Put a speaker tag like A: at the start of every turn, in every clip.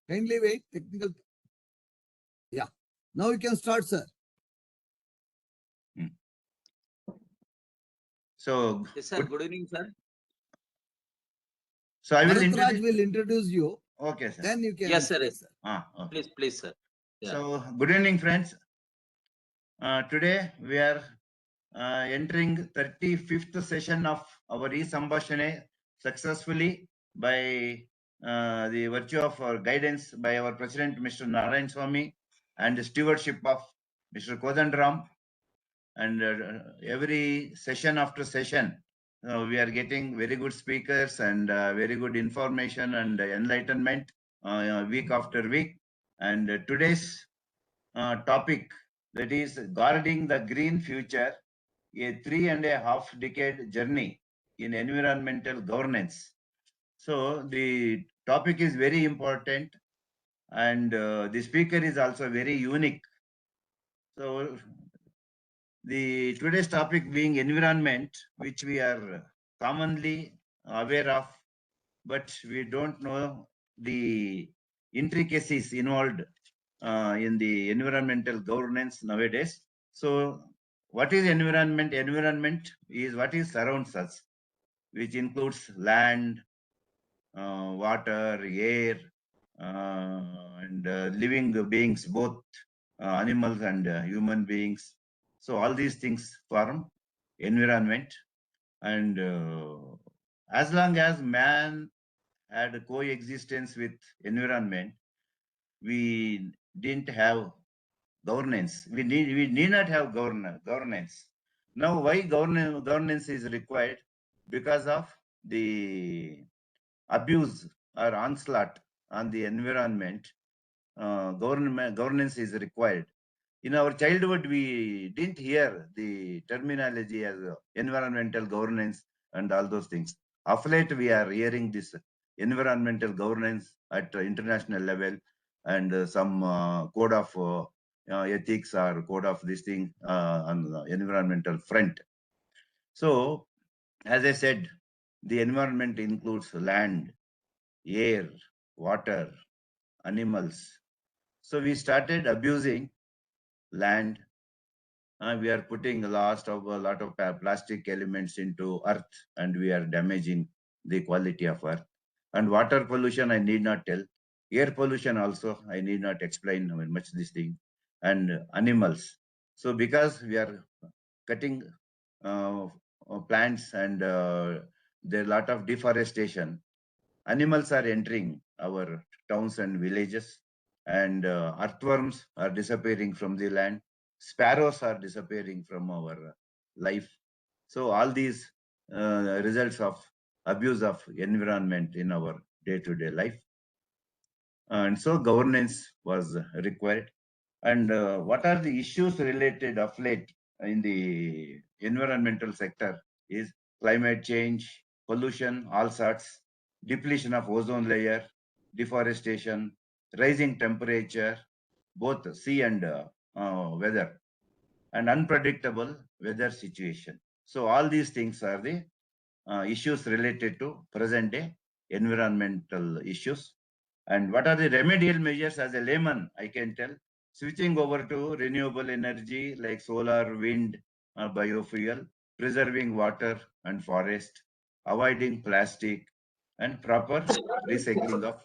A: Kindly wait. Technical. Yeah. Now you can start, sir.
B: So,
C: Yes, sir. Good evening, sir.
B: So I will
A: Bharathraj will introduce you.
B: Okay, sir.
A: Then you can.
C: Yes, sir.
A: Yes, sir.
B: Okay.
C: Please, sir. Yeah.
B: So, good evening, friends. Today we are entering 35th session of our Sambhashane successfully by the virtue of our guidance by our President, Mr. Narayan Swami, and the stewardship of Mr. Kodandram. And every session after session, we are getting very good speakers and very good information and enlightenment week after week. And today's topic, that is guarding the green future, a 3.5 decade journey in environmental governance. So the topic is very important, and the speaker is also very unique. So the today's topic being environment, which we are commonly aware of, but we don't know the intricacies involved in the environmental governance nowadays. So what is environment? Environment is what is surrounds us, which includes land, water, air, and living beings, both animals and human beings. So all these things form environment. And as long as man had coexistence with environment, we didn't have governance. We need not have governance. Now, why governance is required? Because of the abuse or onslaught on the environment. Governance is required. In our childhood, we didn't hear the terminology as environmental governance and all those things. Of late, we are hearing this environmental governance at international level, and some code of ethics or code of this thing on the environmental front. So, as I said, the environment includes land, air, water, animals. So we started abusing land. We are putting a lot of plastic elements into earth, and we are damaging the quality of earth. And water pollution, I need not tell. Air pollution also, I need not explain much this thing. And animals. So because we are cutting plants, and there are a lot of deforestation, animals are entering our towns and villages, and earthworms are disappearing from the land. Sparrows are disappearing from our life. So all these results of abuse of environment in our day-to-day life. And so governance was required. And what are the issues related of late in the environmental sector is climate change, pollution, all sorts, depletion of ozone layer, deforestation, rising temperature, both sea and weather, and unpredictable weather situation. So all these things are the issues related to present day environmental issues. And what are the remedial measures? As a layman, I can tell, switching over to renewable energy like solar, wind, biofuel, preserving water and forest, avoiding plastic, and proper recycling of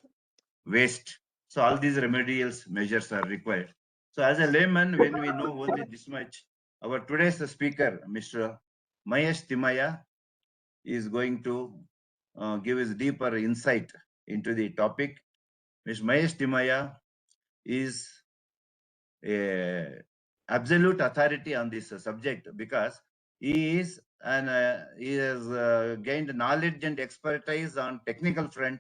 B: waste. So all these remedial measures are required. So as a layman, when we know only this much, our today's speaker, Mr. Mahesh Thimmaiah, is going to give his deeper insight into the topic. Mr. Mahesh Thimmaiah is a absolute authority on this subject, because he has gained knowledge and expertise on technical front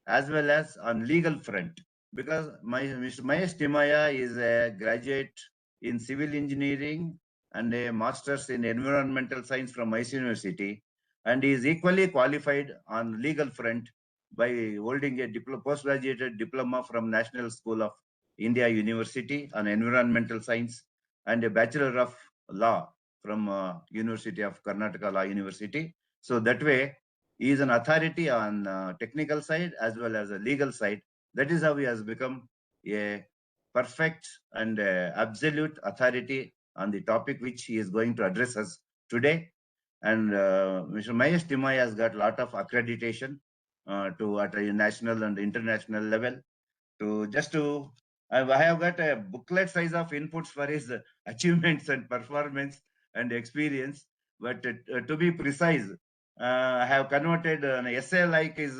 B: as well as on legal front. Because Mr. Mahesh Thimmaiah is a graduate in civil engineering and a master's in environmental science from Mysore University, and he is equally qualified on legal front by holding a postgraduate diploma from National School of India University on environmental science, and a Bachelor of Law from University of Karnataka Law University. So that way, he is an authority on technical side as well as a legal side. That is how he has become a perfect and absolute authority on the topic which he is going to address us today. And Mr. Mahesh Thimmaiah has got a lot of accreditation to at a national and international level. I have got a booklet size of inputs for his achievements and performance and experience. But to be precise, I have converted an essay like his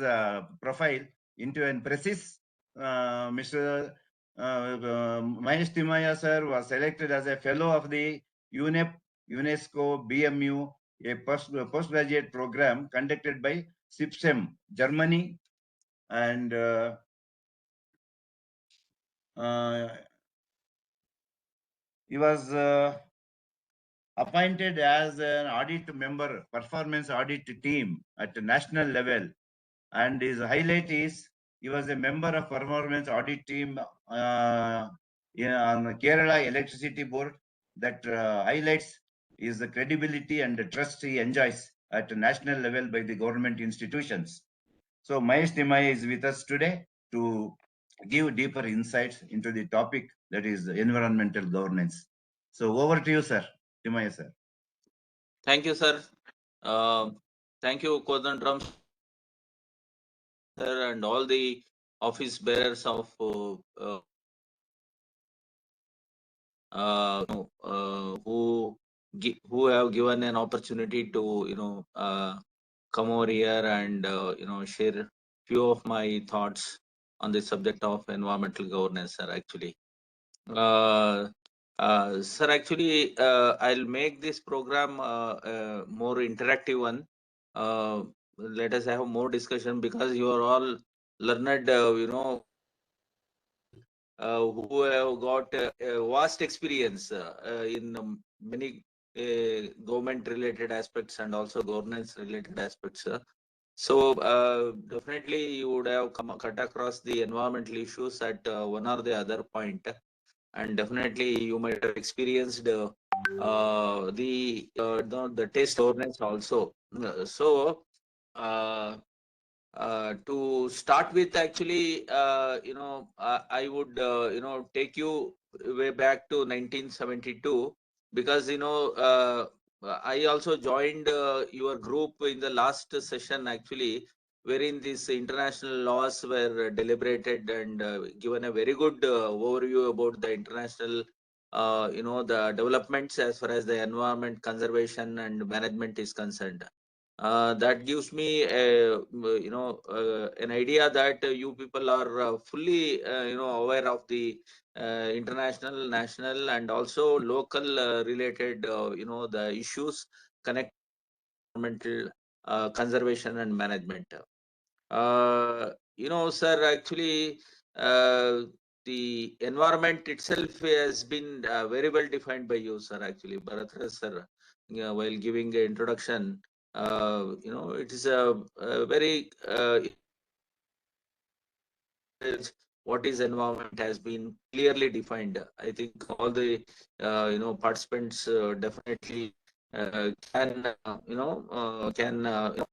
B: profile into an precise. Mr. Mahesh Thimmaiah sir was selected as a fellow of the UNEP, UNESCO BMU, a postgraduate program conducted by SIPSEM, Germany, and he was appointed as an audit member, performance audit team at the national level. And his highlight is he was a member of performance audit team on the Kerala Electricity Board. That highlights is the credibility and the trust he enjoys at the national level by the government institutions. So Mahesh Thimmaiah is with us today to give deeper insights into the topic that is environmental governance. So over to you, sir. Thimmaiah, sir.
C: Thank you, sir. Thank you, Kodandram sir, and all the office bearers of who have given an opportunity to come over here and share few of my thoughts on the subject of environmental governance, sir. Actually, sir, actually, I'll make this program more interactive one. Let us have more discussion because you are all learned, who have got a vast experience in many government-related aspects and also governance-related aspects. So definitely you would have cut across the environmental issues at one or the other point, and definitely you might have experienced the taste governance also. So to start with, actually, I would take you way back to 1972, because I also joined your group in the last session, actually, wherein these international laws were deliberated and given a very good overview about the international the developments as far as the environment conservation and management is concerned. That gives me an idea that you people are fully aware of the international, national, and also local related the issues connected to environmental conservation and management. Sir, actually, the environment itself has been very well defined by you, sir. Actually, Bharathraj sir, while giving the introduction, it is a very what is environment has been clearly defined. I think all the participants definitely can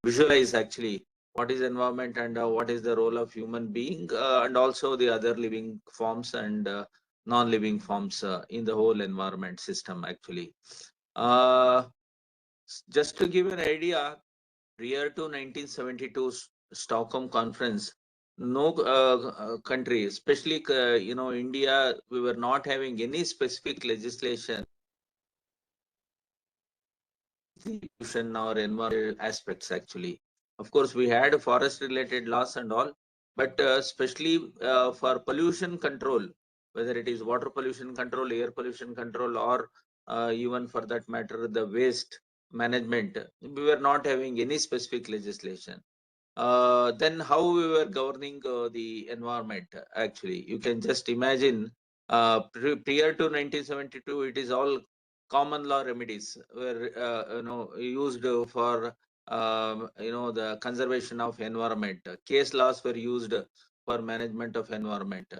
C: visualize actually what is environment and what is the role of human being and also the other living forms and non-living forms in the whole environment system actually. Just to give an idea, prior to 1972 Stockholm Conference, no country, especially India, we were not having any specific legislation the pollution or environmental aspects actually. Of course, we had forest related laws and all, but especially for pollution control, whether it is water pollution control, air pollution control, or even for that matter, the waste management, we were not having any specific legislation. Then how we were governing the environment actually, you can just imagine prior to 1972 it is all common law remedies were used for the conservation of environment. Case laws were used for management of environment.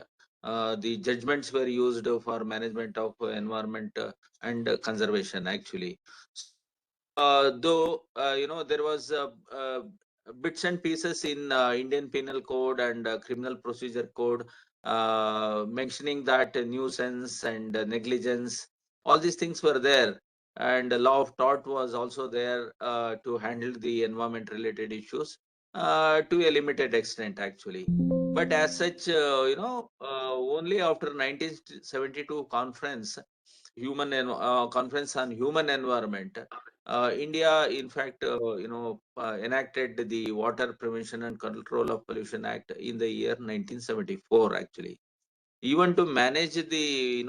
C: The judgments were used for management of environment and conservation actually. So though there was bits and pieces in Indian Penal Code and Criminal Procedure Code, mentioning that nuisance and negligence, all these things were there. And the law of tort was also there to handle the environment related issues to a limited extent, actually. But as such, only after 1972 conference, conference on human environment, India, in fact, enacted the Water Prevention and Control of Pollution Act in the year 1974. Actually, even to manage the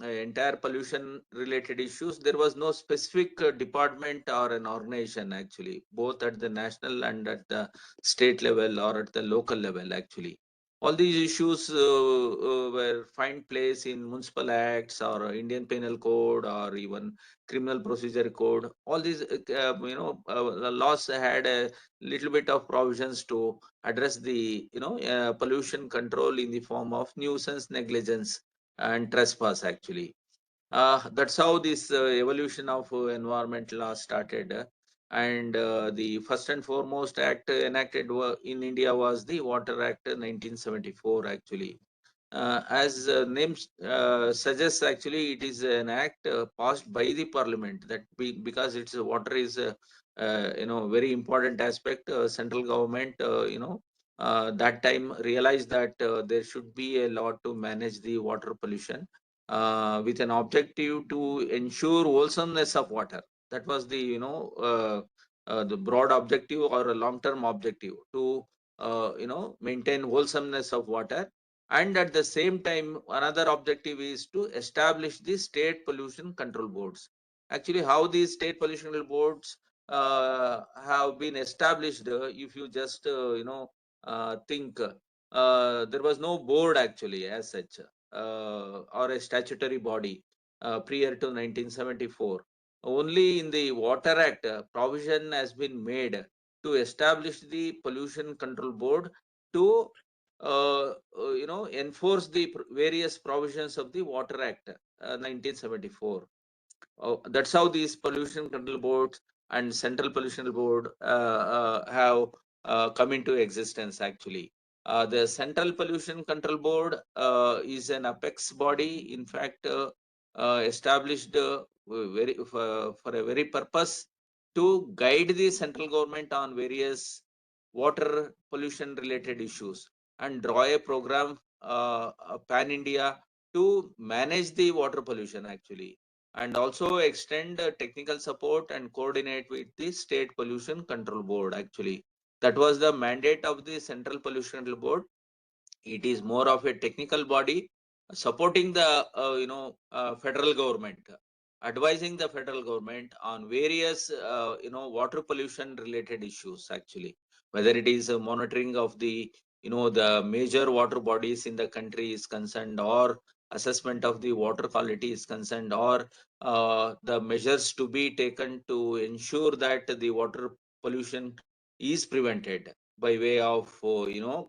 C: entire pollution related issues, there was no specific department or an organization, actually, both at the national and at the state level or at the local level. Actually, all these issues were find place in municipal acts or Indian Penal Code or even Criminal Procedure Code. All these laws had a little bit of provisions to address the pollution control in the form of nuisance, negligence, and trespass, actually. That's how this evolution of environment law started. And the first and foremost act enacted in India was the Water Act 1974, actually. As name suggests, actually, it is an act passed by the parliament. Because it's water is very important aspect. Central government, that time realized that there should be a law to manage the water pollution with an objective to ensure wholesomeness of water. That was the the broad objective or a long-term objective to maintain wholesomeness of water. And at the same time, another objective is to establish the state pollution control boards. Actually, how these state pollution control boards have been established, if you just think, there was no board actually as such, or a statutory body prior to 1974. Only in the Water Act, provision has been made to establish the pollution control board to enforce the various provisions of the Water Act 1974. That's how these pollution control boards and central pollution board have come into existence, actually. The central pollution control board is an apex body, in fact, established for a very purpose to guide the central government on various water pollution related issues and draw a program pan India to manage the water pollution, actually, and also extend technical support and coordinate with the state pollution control board. Actually, that was the mandate of the central pollution control board. It is more of a technical body supporting the federal government, advising the federal government on various water pollution related issues, actually, whether it is monitoring of the the major water bodies in the country is concerned, or assessment of the water quality is concerned, or the measures to be taken to ensure that the water pollution is prevented by way of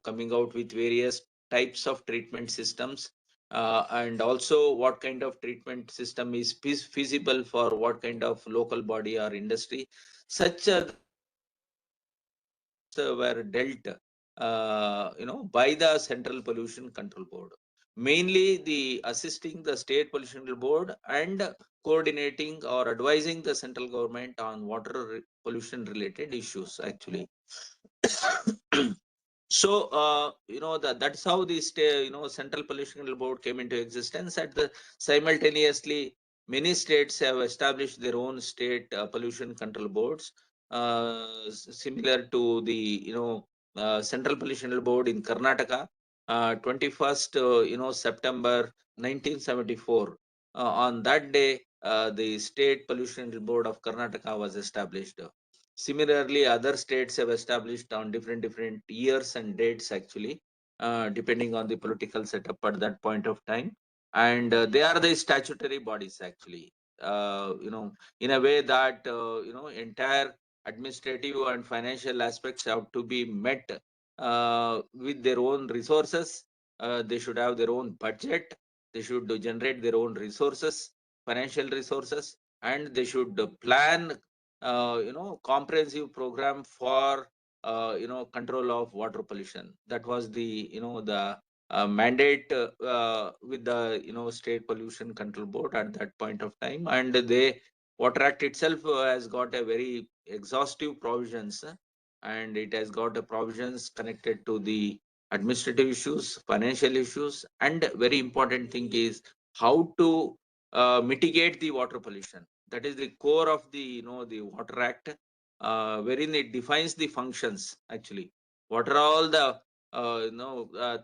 C: coming out with various types of treatment systems, and also what kind of treatment system is feasible for what kind of local body or industry. Such the provisions were dealt by the central pollution control board, mainly the assisting the state pollution control board and coordinating or advising the central government on water pollution related issues, actually. So that's how the central pollution control board came into existence. At the simultaneously, many states have established their own state pollution control boards, similar to the central pollution control board in Karnataka. 21st September 1974. On that day, the state pollution control board of Karnataka was established. Similarly, other states have established on different years and dates, actually, depending on the political setup at that point of time. And they are the statutory bodies, actually. In a way that entire administrative and financial aspects have to be met with their own resources. They should have their own budget. They should generate their own resources, financial resources, and they should plan comprehensive program for control of water pollution. That was the the mandate with the state pollution control board at that point of time. And they Water Act itself has got a very exhaustive provisions, and it has got a provisions connected to the administrative issues, financial issues, and very important thing is how to mitigate the water pollution. That is the core of the the Water Act, wherein it defines the functions actually. What are all the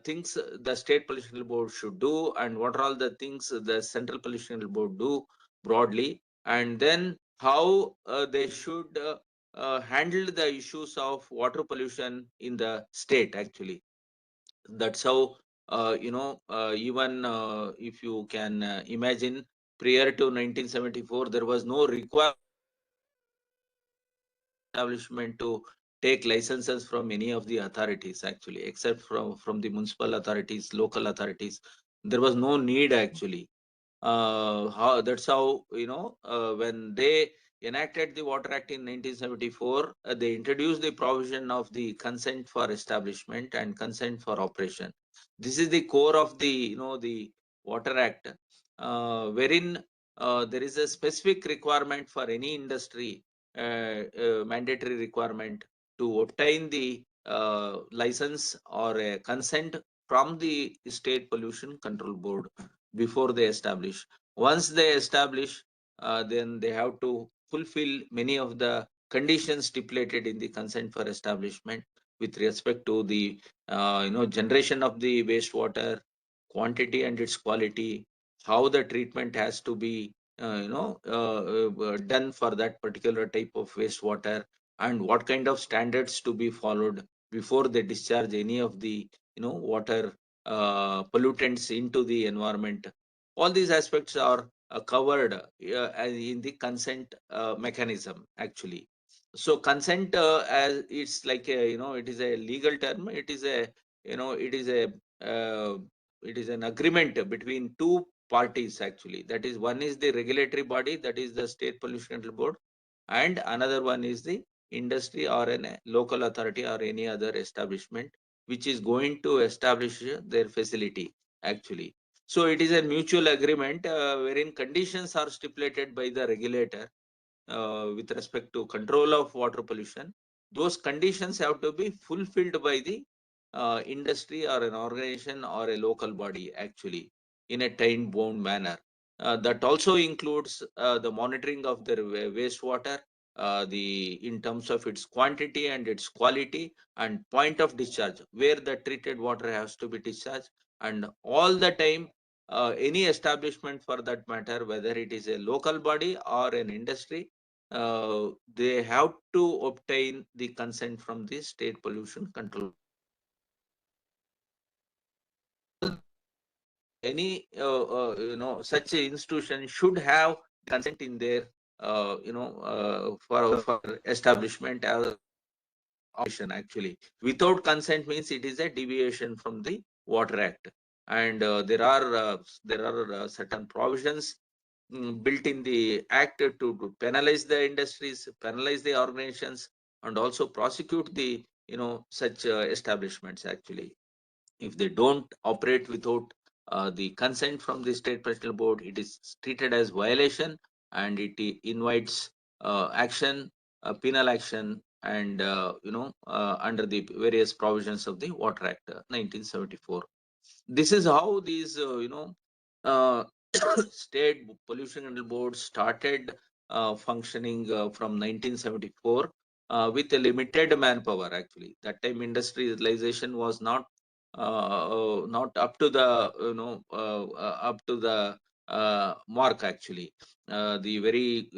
C: things the state pollution board should do, and what are all the things the central pollution board do broadly, and then how they should handle the issues of water pollution in the state actually. That's how even if you can imagine, prior to 1974 there was no requirement establishment to take licenses from any of the authorities actually, except from the municipal authorities, local authorities. There was no need actually. That's how when they enacted the Water Act in 1974, they introduced the provision of the consent for establishment and consent for operation. This is the core of the the Water Act, wherein there is a specific requirement for any industry, mandatory requirement to obtain the license or a consent from the State Pollution Control Board before they establish. Once they establish, then they have to fulfill many of the conditions stipulated in the consent for establishment with respect to the generation of the wastewater, quantity and its quality, how the treatment has to be done for that particular type of wastewater, and what kind of standards to be followed before they discharge any of the water pollutants into the environment. All these aspects are covered in the consent mechanism actually. So consent, as it's like a, it is a legal term. It is a uh, it is an agreement between two parties actually. That is, one is the regulatory body, that is the State Pollution Control Board, and another one is the industry or a local authority or any other establishment which is going to establish their facility actually. So it is a mutual agreement wherein conditions are stipulated by the regulator with respect to control of water pollution. Those conditions have to be fulfilled by the industry or an organization or a local body actually, in a time bound manner. That also includes the monitoring of the wastewater, the in terms of its quantity and its quality, and point of discharge where the treated water has to be discharged. And all the time, any establishment for that matter, whether it is a local body or an industry, they have to obtain the consent from the State Pollution Control. Any such institution should have consent in their for establishment operation actually. Without consent means it is a deviation from the Water Act. And there are certain provisions built in the act to penalize the industries, penalize the organizations, and also prosecute the such establishments actually. If they don't operate without the consent from the State Personal Board, it is treated as violation, and it invites action, penal action, and under the various provisions of the Water Act 1974. This is how these uh, State Pollution Control Board started functioning from 1974 with a limited manpower. Actually, that time industrialization was not up to the up to the mark. Actually, the very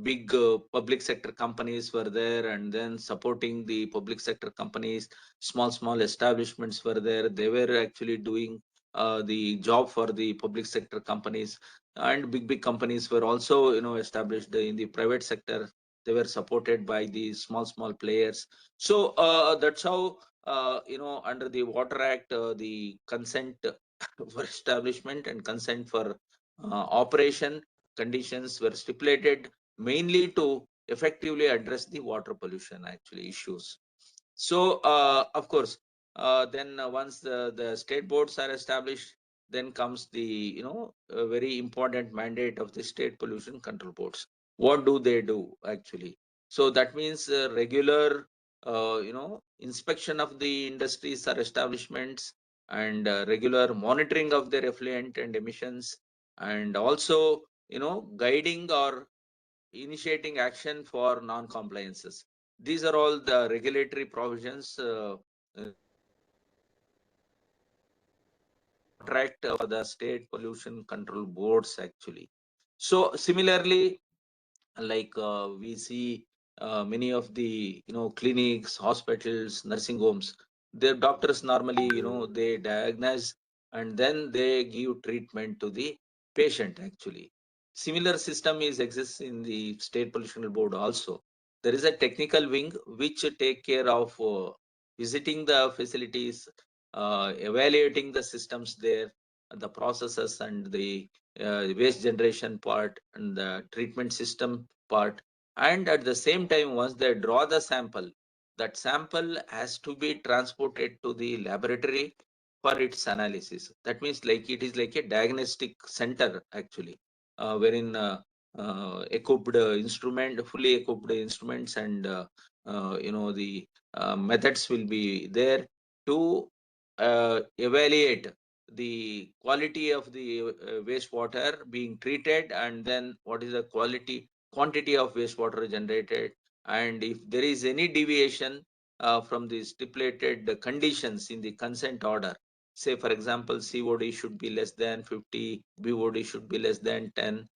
C: big public sector companies were there, and then supporting the public sector companies, small establishments were there. They were actually doing the job for the public sector companies, and big companies were also established in the private sector. They were supported by the small players. So that's how under the Water Act, the consent for establishment and consent for operation conditions were stipulated, mainly to effectively address the water pollution actually issues. So of course, then once the state boards are established, then comes the a very important mandate of the state pollution control boards. What do they do actually? So that means regular inspection of the industries or establishments, and regular monitoring of their effluent and emissions, and also guiding or initiating action for non-compliances. These are all the regulatory provisions contract for the state pollution control boards actually. So similarly, like we see many of the clinics, hospitals, nursing homes, their doctors normally they diagnose and then they give treatment to the patient actually. Similar system is exists in the state pollution board also. There is a technical wing which take care of visiting the facilities, evaluating the systems there, the processes and the waste generation part and the treatment system part. And at the same time, once they draw the sample, that sample has to be transported to the laboratory for its analysis. That means like it is like a diagnostic center actually, wherein equipped instrument, fully equipped instruments, and the methods will be there to evaluate the quality of the wastewater being treated, and then what is the quantity of wastewater generated, and if there is any deviation from the stipulated conditions in the consent order. Say for example, COD should be less than 50, BOD should be less than 10,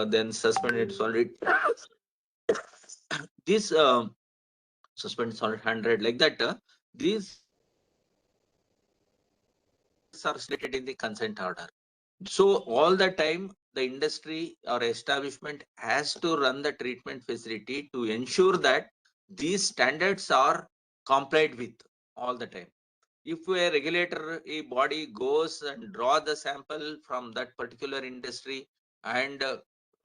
C: then suspended solid this suspended solid 100, like that. These are stated in the consent order. So all the time, the industry or establishment has to run the treatment facility to ensure that these standards are complied with all the time. If a regulatory body goes and draw the sample from that particular industry, and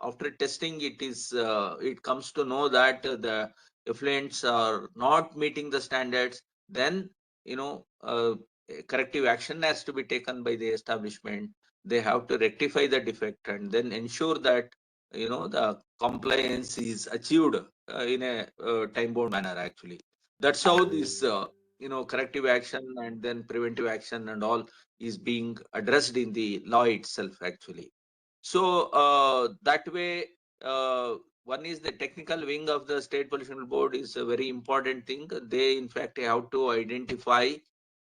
C: after testing it comes to know that the effluents are not meeting the standards, then corrective action has to be taken by the establishment. They have to rectify the defect and then ensure that the compliance is achieved in a time bound manner actually. That's how this corrective action and then preventive action and all is being addressed in the law itself actually. So that way, one is the technical wing of the state pollution board is a very important thing. They in fact have to identify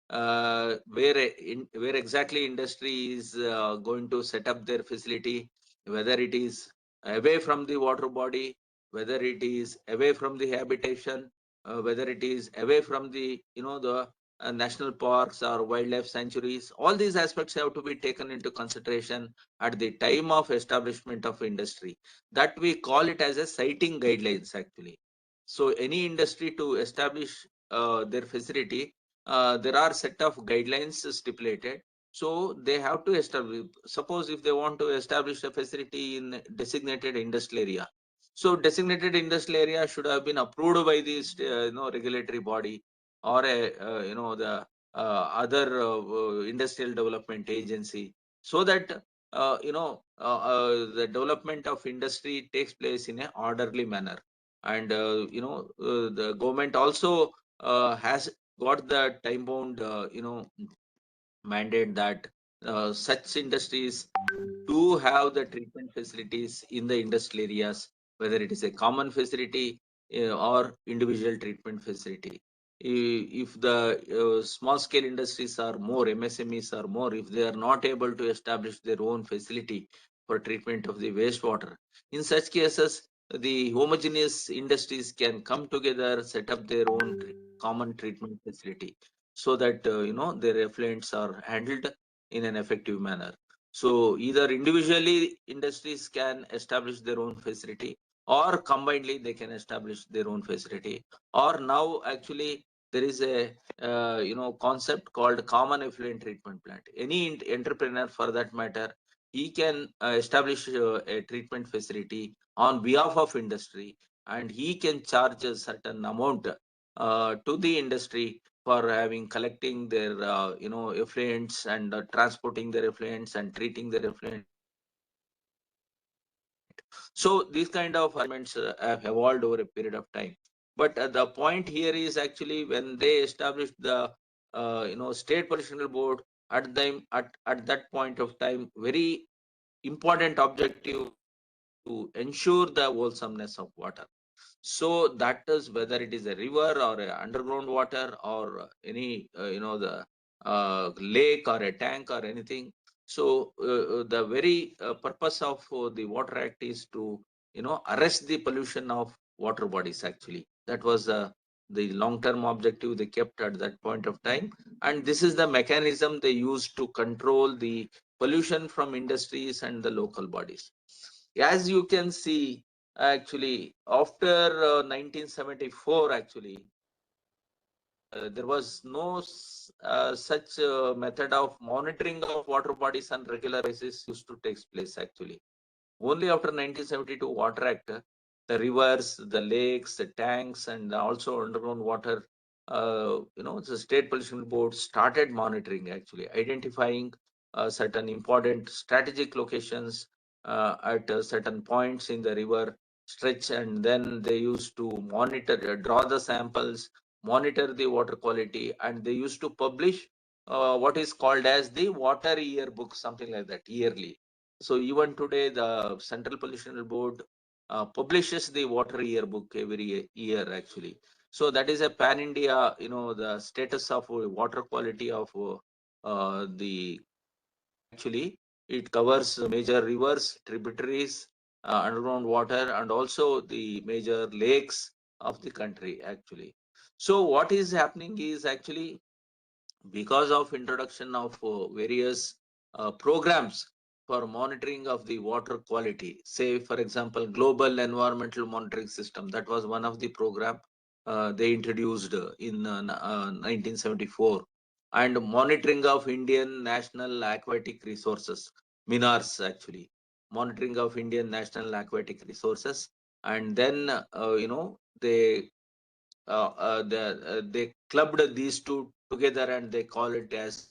C: where exactly industry is going to set up their facility, whether it is away from the water body, whether it is away from the habitation, whether it is away from the the national parks or wildlife sanctuaries. All these aspects have to be taken into consideration at the time of establishment of industry. That we call it as a siting guidelines actually. So any industry to establish their facility, there are set of guidelines stipulated. So they have to establish, suppose if they want to establish a facility in designated industrial area, so designated industrial area should have been approved by this regulatory body, or a the other industrial development agency, so that the development of industry takes place in a orderly manner. And the government also has got the time bound mandate that such industries do have the treatment facilities in the industrial areas, whether it is a common facility or individual treatment facility. If the small scale industries are more, MSMEs are more, if they are not able to establish their own facility for treatment of the wastewater, in such cases, the homogeneous industries can come together, set up their own common treatment facility, so that their effluents are handled in an effective manner. So either individually industries can establish their own facility, or combinedly they can establish their own facility. Or now actually there is a concept called common effluent treatment plant. Any entrepreneur for that matter, he can establish a treatment facility on behalf of industry, and he can charge a certain amount to the industry for having collecting their effluents and transporting their effluents and treating their effluent. So these kind of arrangements have evolved over a period of time. But the point here is actually when they established the state pollution board at that point of time, very important objective to ensure the wholesomeness of water. So that is whether it is a river or a underground water or any the lake or a tank or anything. So the very purpose of the Water Act is to arrest the pollution of water bodies. Actually, that was the long-term objective they kept at that point of time, and this is the mechanism they used to control the pollution from industries and the local bodies. As you can see, actually, after 1974, actually, there was no such method of monitoring of water bodies on regular basis used to take place. Actually, only after 1972 Water Act, the rivers, the lakes, the tanks, and also underground water, the State Pollution Board started monitoring, actually, identifying certain important strategic locations at certain points in the river stretch, and then they used to monitor, draw the samples, monitor the water quality, and they used to publish what is called as the water yearbook, something like that, yearly. So even today, the Central Pollution Board publishes the water yearbook every year, actually. So that is a pan-India, the status of water quality of the actually. It covers major rivers, tributaries, underground water, and also the major lakes of the country, actually. So what is happening is actually because of introduction of various programs for monitoring of the water quality, say for example global environmental monitoring system, that was one of the program they introduced in 1974, and monitoring of Indian national aquatic resources, minars, actually, monitoring of Indian national aquatic resources. And then they clubbed these two together and they call it as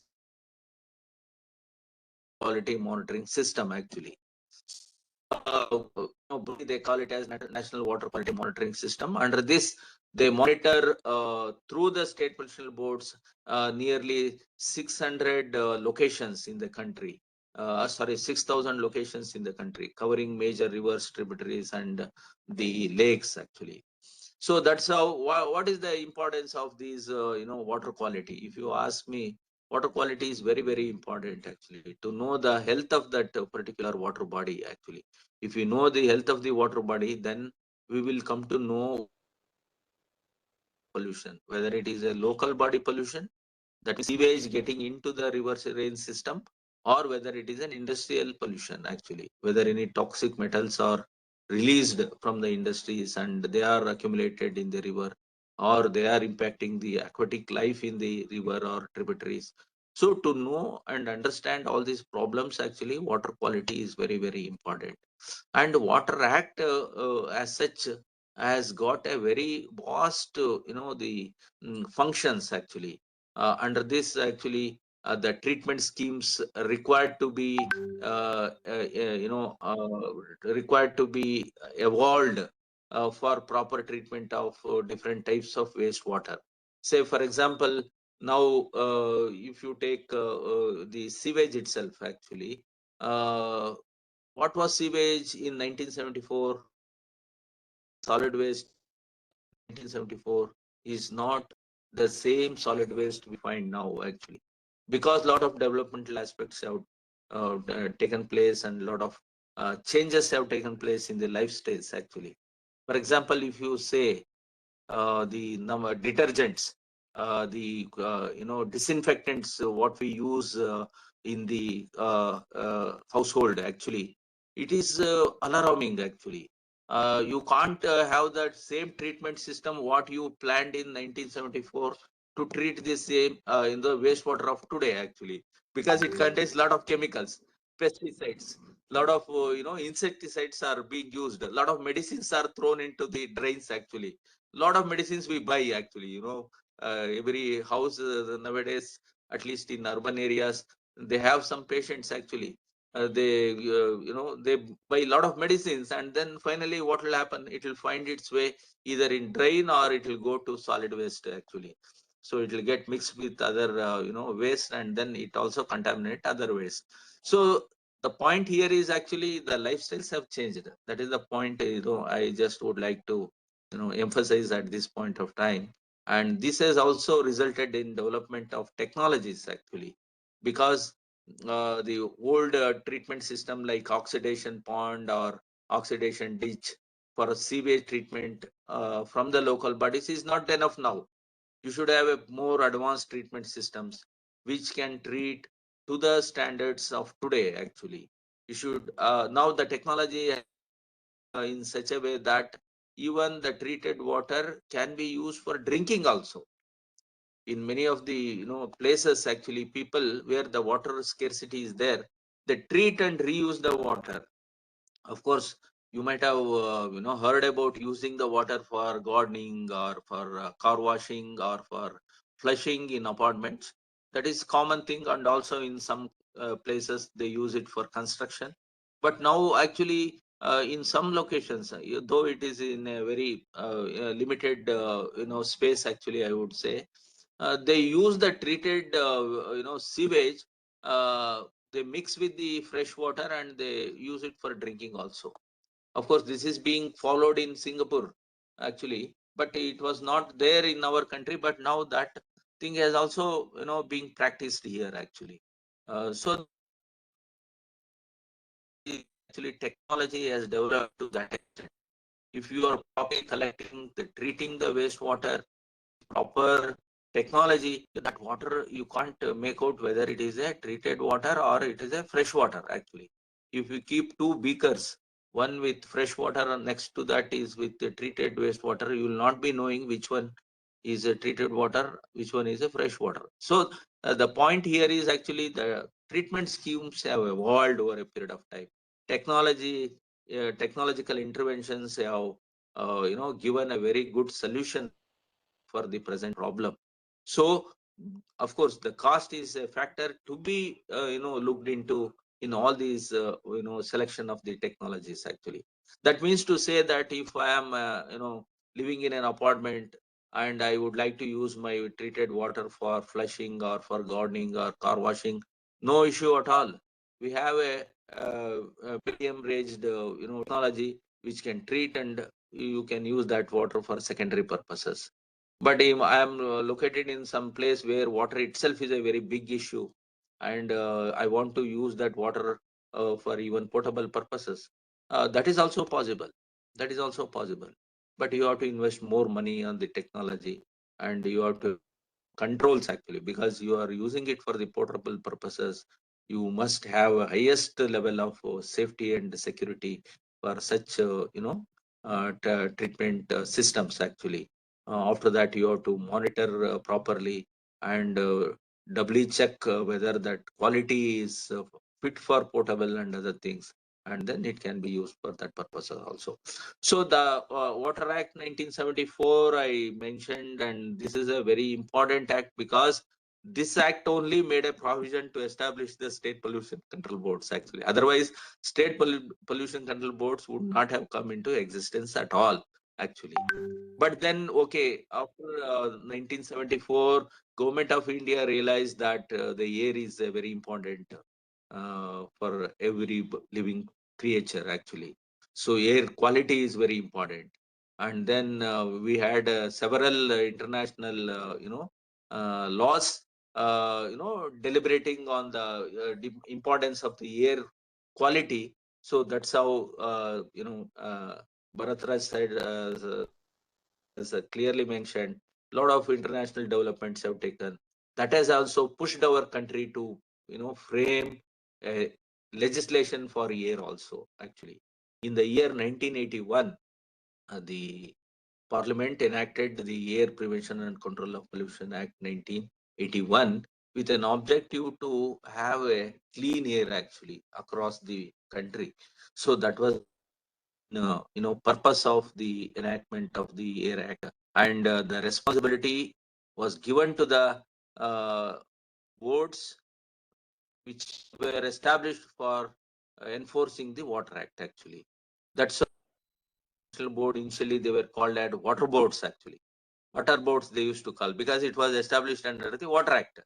C: quality monitoring system, actually. They call it as National Water Quality Monitoring System. Under this, they monitor through the state pollution boards nearly 600 locations in the country. 6,000 locations in the country, covering major rivers, tributaries, and the lakes, actually. So that's how. What is the importance of these water quality? If you ask me, water quality is very, very important, actually, to know the health of that particular water body. Actually, if we know the health of the water body, then we will come to know pollution, whether it is a local body pollution, that is sewage getting into the river range system, or whether it is an industrial pollution, actually, whether any toxic metals are released from the industries and they are accumulated in the river, or they are impacting the aquatic life in the river or tributaries. So to know and understand all these problems, actually, water quality is very, very important. And Water Act as such has got a very vast the functions, actually. Under this, actually, the treatment schemes required to be required to be evolved for proper treatment of different types of wastewater. Say for example, now if you take the sewage itself, actually, uh, what was sewage in 1974? Solid waste 1974 is not the same solid waste we find now, actually, because a lot of developmental aspects have taken place and a lot of changes have taken place in the life stage, actually. For example, if you say the number detergents, the disinfectants, what we use in the household, actually, it is alarming, actually. You can't have that same treatment system what you planned in 1974 to treat the same in the wastewater of today, actually, because it contains a lot of chemicals, pesticides. lot of insecticides are being used. A lot of medicines are thrown into the drains. Actually, a lot of medicines we buy. Actually, every house nowadays, at least in urban areas, they have some patients. Actually, they buy a lot of medicines, and then finally, what will happen? It will find its way either in drain or it will go to solid waste. Actually, so it will get mixed with other waste, and then it also contaminate other waste. So the point here is actually the lifestyles have changed. That is the point, I just would like to, emphasize at this point of time. And this has also resulted in development of technologies actually, because the old treatment system like oxidation pond or oxidation ditch for a sewage treatment from the local bodies is not enough now. You should have a more advanced treatment systems which can treat to the standards of today. Actually, you should now the technology in such a way that even the treated water can be used for drinking also. In many of the places, actually, people where the water scarcity is there, they treat and reuse the water. Of course, you might have heard about using the water for gardening or for car washing or for flushing in apartments. That is common thing, and also in some places they use it for construction. But now, actually, in some locations, though it is in a very limited space, actually, I would say, they use the treated sewage. They mix with the fresh water and they use it for drinking also. Of course, this is being followed in Singapore actually, but it was not there in our country. But now that thing has also being practiced here actually. So actually technology has developed to that extent. If you are properly collecting the treating the wastewater, proper technology, that water you can't make out whether it is a treated water or it is a fresh water actually. If you keep two beakers, one with fresh water and next to that is with the treated wastewater, you will not be knowing which one is a treated water, which one is a fresh water. So the point here is actually the treatment schemes have evolved over a period of time. Technology, technological interventions have given a very good solution for the present problem. So, of course, the cost is a factor to be looked into in all these selection of the technologies. Actually, that means to say that if I am living in an apartment and I would like to use my treated water for flushing or for gardening or car washing, no issue at all. We have a medium ranged technology which can treat, and you can use that water for secondary purposes. But if I am located in some place where water itself is a very big issue, and I want to use that water for even potable purposes, that is also possible. That is also possible. But you have to invest more money on the technology, and you have to controls actually, because you are using it for the portable purposes. You must have a highest level of safety and security for such treatment systems actually. After that, you have to monitor properly and doubly check whether that quality is fit for portable and other things, and then it can be used for that purpose also. So the Water Act 1974 I mentioned, and this is a very important act because this act only made a provision to establish the state pollution control boards actually. Otherwise, state pollution control boards would not have come into existence at all actually. But then, okay, after 1974, Government of India realized that the air is very important for every living creature actually. So air quality is very important. And then we had several international, laws, deliberating on the importance of the air quality. So that's how, Bharathraj said, as clearly mentioned, a lot of international developments have taken. That has also pushed our country to, frame a legislation for air also. Actually, in the year 1981, the Parliament enacted the Air Prevention and Control of Pollution Act 1981, with an objective to have a clean air actually across the country. So that was purpose of the enactment of the Air Act, and the responsibility was given to the boards which were established for enforcing the Water Act actually. That's why national board initially they were called as water boards actually. Water boards they used to call, because it was established under the Water Act.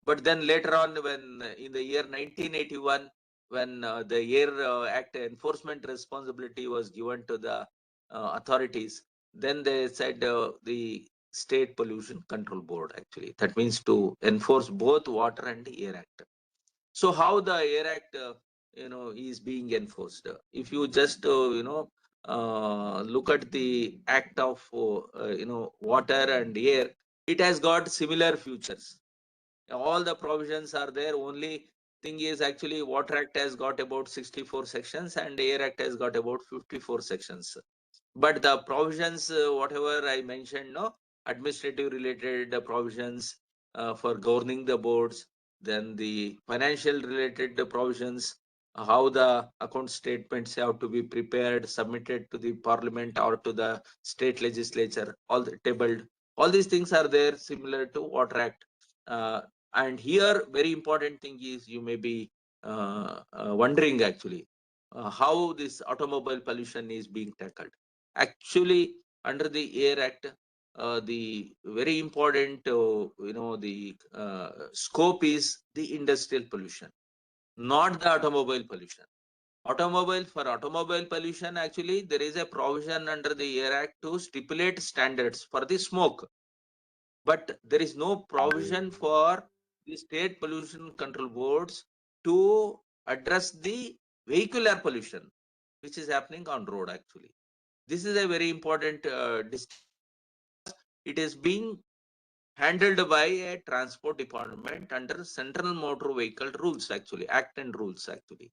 C: But then later on, when in the year 1981, when the Air Act enforcement responsibility was given to the authorities, then they said the State Pollution Control Board actually. That means to enforce both Water and Air Act. So how the Air Act, is being enforced? If you just, look at the Act of, water and air, it has got similar features. All the provisions are there. Only thing is actually Water Act has got about 64 sections and Air Act has got about 54 sections. But the provisions, whatever I mentioned, no, administrative related provisions for governing the boards, then the financial related provisions, how the account statements have to be prepared, submitted to the parliament or to the state legislature, all the tabled, all these things are there similar to Water Act. And here, very important thing is you may be wondering actually how this automobile pollution is being tackled. Actually, under the Air Act, the very important, the scope is the industrial pollution, not the automobile pollution. For automobile pollution, actually, there is a provision under the Air Act to stipulate standards for the smoke. But there is no provision for the state pollution control boards to address the vehicular pollution, which is happening on road actually. This is a very important because it is being handled by a transport department under Central Motor Vehicle Rules actually, Act and Rules actually.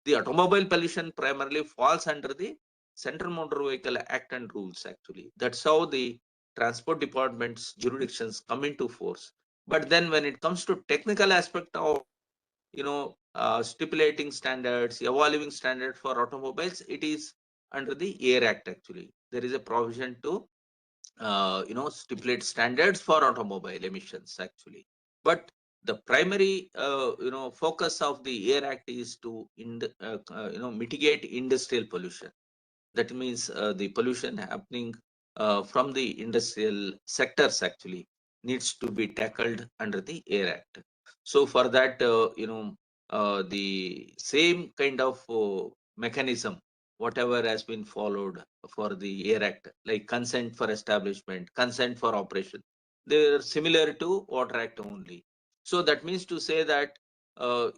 C: The automobile pollution primarily falls under the Central Motor Vehicle Act and Rules actually. That's how the transport department's jurisdictions come into force. But then when it comes to technical aspect of, stipulating standards, evolving standards for automobiles, it is under the Air Act actually. There is a provision to stipulate standards for automobile emissions actually. But the primary focus of the Air Act is to mitigate industrial pollution. That means the pollution happening from the industrial sectors actually needs to be tackled under the Air Act. So for that, the same kind of mechanism, whatever has been followed for the Air Act, like consent for establishment, consent for operation, they are similar to Water Act only. So that means to say that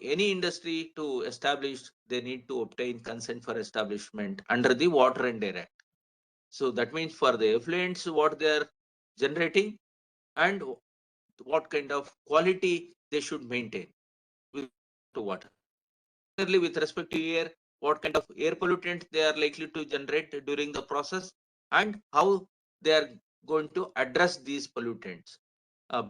C: any industry to establish, they need to obtain consent for establishment under the Water and Air Act. So that means for the effluents, what they are generating and what kind of quality they should maintain with to water. Similarly, with respect to air, what kind of air pollutant they are likely to generate during the process and how they are going to address these pollutants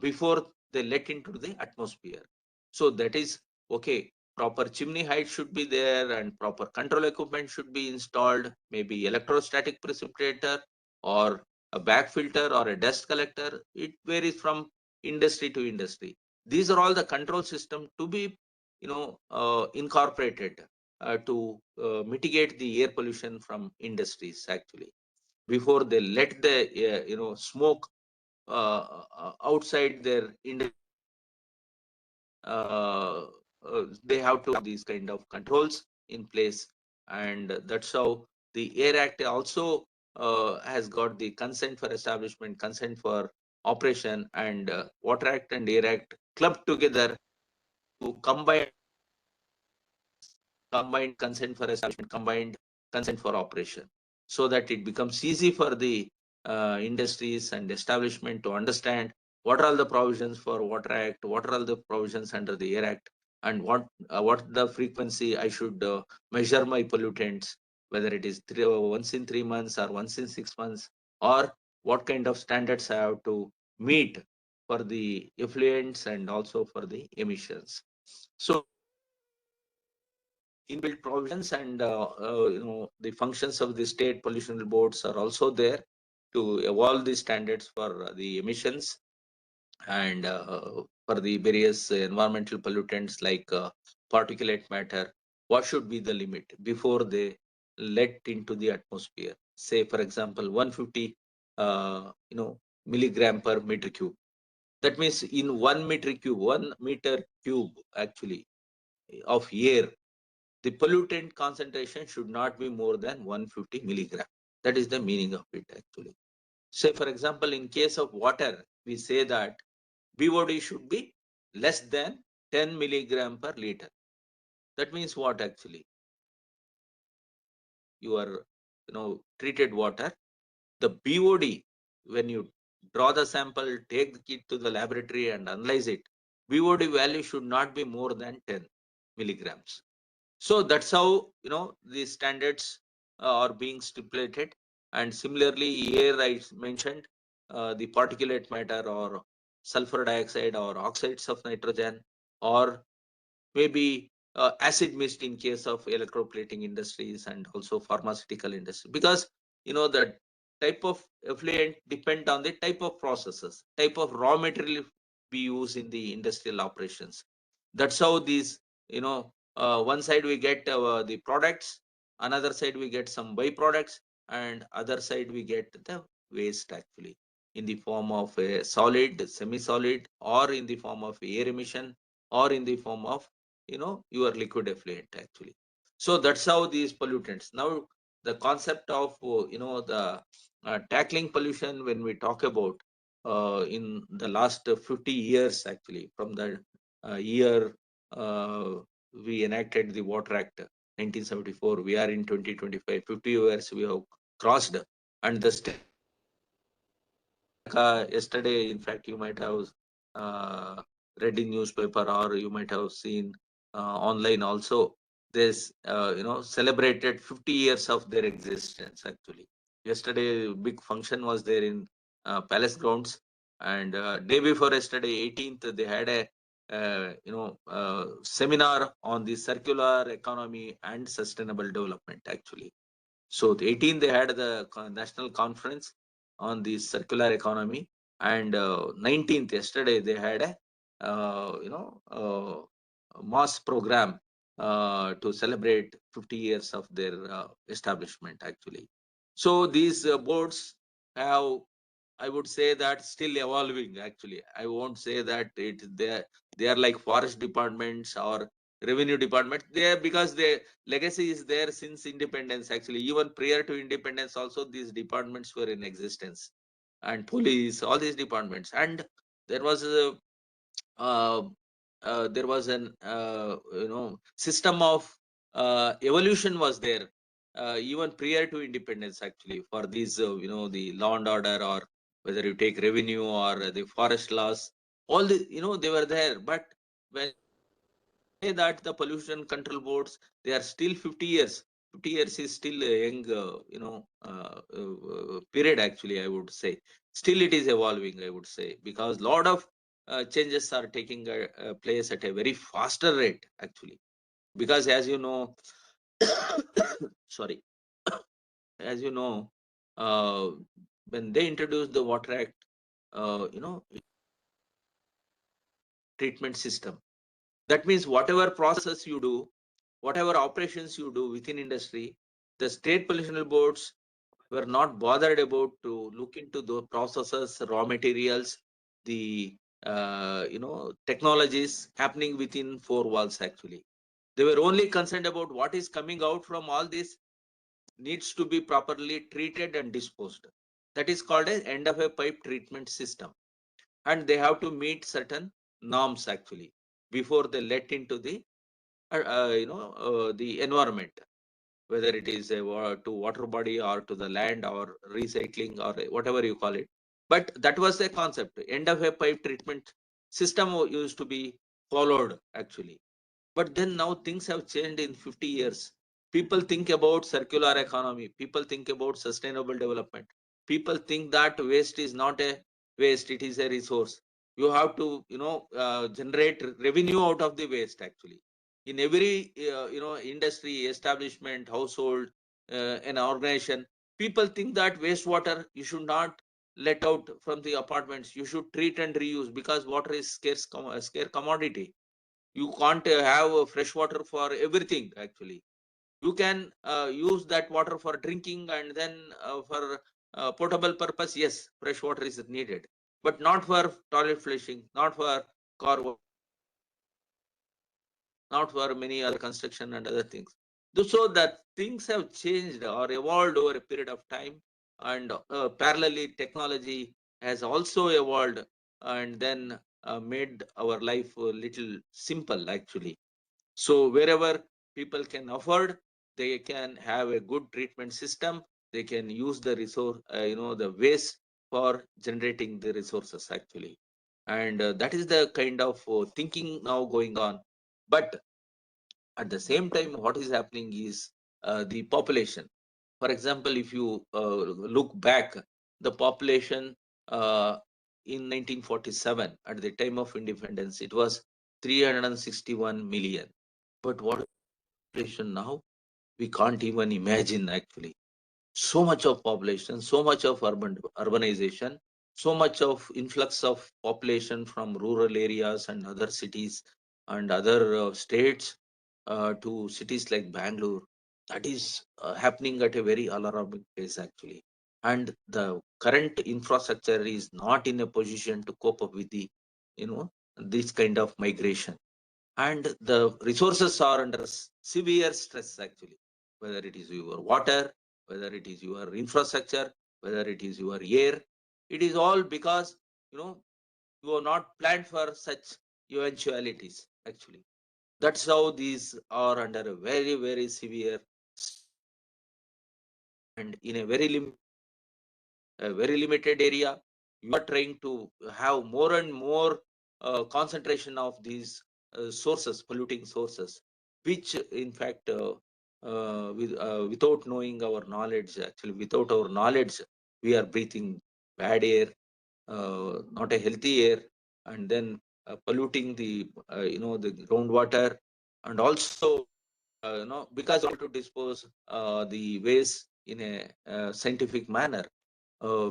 C: before they let into the atmosphere. So that is okay. Proper chimney height should be there and proper control equipment should be installed, maybe electrostatic precipitator or a bag filter or a dust collector. It varies from industry to industry. These are all the control system to be incorporated to mitigate the air pollution from industries actually before they let the smoke outside their industry. They have to have these kind of controls in place, and that's how the Air Act also has got the consent for establishment, consent for operation, and Water Act and Air Act clubbed together to combined consent for establishment, combined consent for operation, so that it becomes easy for the industries and establishment to understand what are all the provisions for Water Act, what are all the provisions under the Air Act, and what the frequency I should measure my pollutants, whether it is once in 3 months or once in 6 months, or what kind of standards I have to meet for the effluents and also for the emissions. So inbuilt provisions and the functions of the state pollution boards are also there to evolve the standards for the emissions and for the various environmental pollutants like particulate matter. What should be the limit before they let into the atmosphere? Say, for example, 150 milligram per meter cube. That means in 1 meter cube actually of air, the pollutant concentration should not be more than 150 milligram. That is the meaning of it actually. Say, for example, in case of water, we say that BOD should be less than 10 milligram per liter. That means what actually? Your treated water, the BOD, when you draw the sample, take it to the laboratory and analyze it, BOD value should not be more than 10 milligrams. So that's how the standards are being stipulated. And similarly, air I mentioned the particulate matter or sulfur dioxide or oxides of nitrogen or maybe acid mist in case of electroplating industries and also pharmaceutical industry, because the type of effluent depend on the type of processes, type of raw material we use in the industrial operations. That's how these one side we get the products, another side we get some byproducts, and other side we get the waste actually in the form of a solid, semi-solid, or in the form of air emission, or in the form of your liquid effluent actually. So that's how these pollutants. Now the concept of the tackling pollution, when we talk about in the last 50 years actually, from the year we enacted the Water Act 1974, we are in 2025, 50 years we have crossed, and the yesterday, in fact, you might have read in newspaper or you might have seen online also. This celebrated 50 years of their existence actually. Yesterday, big function was there in Palace grounds, and day before yesterday, 18th, they had a seminar on the circular economy and sustainable development actually. So the 18th they had the national conference on the circular economy, and 19th yesterday they had a mass program to celebrate 50 years of their establishment actually. So these boards have, I would say, that still evolving actually. I won't say that they are like forest departments or revenue department. They are, because their legacy is there since independence actually. Even prior to independence also these departments were in existence, and police, all these departments. And there was a an system of evolution was there even prior to independence actually, for these the law and order, or whether you take revenue or the forest laws, all the they were there. But when say that the pollution control boards, they are still 50 years. 50 years is still a young period actually, I would say. Still it is evolving, I would say, because lot of changes are taking place at a very faster rate actually. Because as you know, sorry, as you know, uh, when they introduced the Water Act, treatment system. That means whatever process you do, whatever operations you do within industry, the state pollution boards were not bothered about to look into the processes, raw materials, the technologies happening within four walls actually. They were only concerned about what is coming out from all this needs to be properly treated and disposed. That is called as end of a pipe treatment system. And they have to meet certain norms actually before they let into the the environment, whether it is to water body or to the land or recycling or whatever you call it. But that was the concept. End of a pipe treatment system used to be followed actually. But then now things have changed in 50 years. People think about circular economy. People think about sustainable development. People think that waste is not a waste, it is a resource. You have to, generate revenue out of the waste actually. In every, industry, establishment, household, an organization, people think that wastewater you should not let out from the apartments. You should treat and reuse because water is scarce commodity. You can't have fresh water for everything actually. You can use that water for drinking, and then for potable purpose, yes, fresh water is needed, but not for toilet flushing, not for car wash, not for many other construction and other things. So that things have changed or evolved over a period of time, and parallelly technology has also evolved, and then made our life a little simple actually. So wherever people can afford, they can have a good treatment system. They can use the resource, the waste for generating the resources actually. And that is the kind of thinking now going on. But at the same time, what is happening is the population. For example, if you look back, the population in 1947, at the time of independence, it was 361 million. But what is the population now? We can't even imagine actually. So much of population, so much of urbanization, so much of influx of population from rural areas and other cities and other states to cities like Bangalore. That is happening at a very alarming pace actually. And the current infrastructure is not in a position to cope up with the, this kind of migration, and the resources are under severe stress actually, whether it is your water, whether it is your infrastructure, whether it is your air. It is all because, you are not planned for such eventualities actually. That's how these are under a very, very severe and in a very limited area. You are trying to have more and more concentration of these sources, polluting sources, which in fact, without knowing our knowledge, actually, without our knowledge, we are breathing bad air, not a healthy air, and then polluting the, the groundwater, and also, because to dispose the waste in a scientific manner,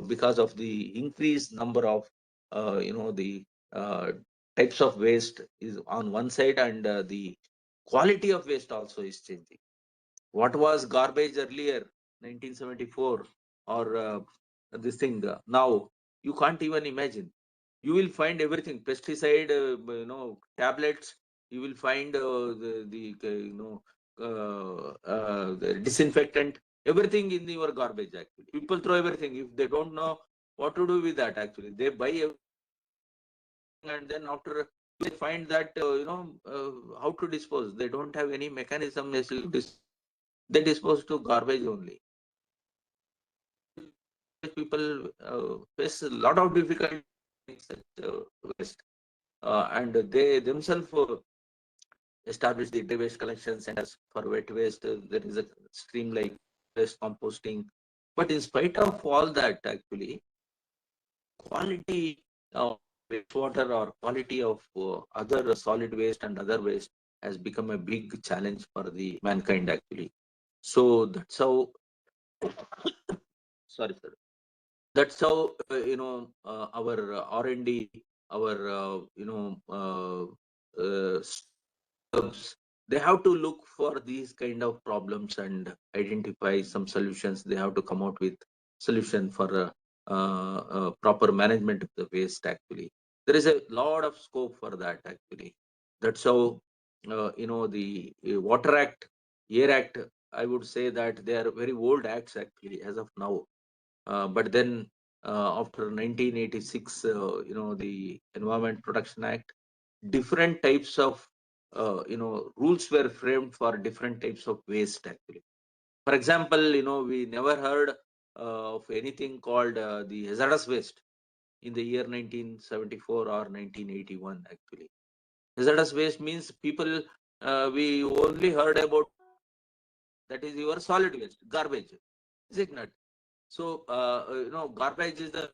C: because of the increased number of the uh, types of waste is on one side, and the quality of waste also is changing. What was garbage earlier, 1974, or this thing, now you can't even imagine. You will find everything, pesticide, tablets. You will find the disinfectant, everything in your garbage actually. People throw everything. If they don't know what to do with that, actually they buy everything, and then after they find that, how to dispose. They don't have any mechanism necessarily to they dispose to garbage only. People face a lot of difficulty in such waste, and they themselves establish the dry waste collection centers for wet waste. There is a stream like waste composting. But in spite of all that, actually, quality of wastewater or quality of other solid waste and other waste has become a big challenge for the mankind actually. So that's how, sorry, sir. That's how, our R&D, our they have to look for these kind of problems and identify some solutions. They have to come out with solution for proper management of the waste actually. There is a lot of scope for that actually. That's how, the Water Act, Air Act, I would say that they are very old acts actually as of now. But then after 1986, the Environment Protection Act, different types of rules were framed for different types of waste actually. For example, we never heard of anything called the hazardous waste in the year 1974 or 1981 actually. Hazardous waste means people, we only heard about that is your solid waste, garbage, is it not? So garbage is the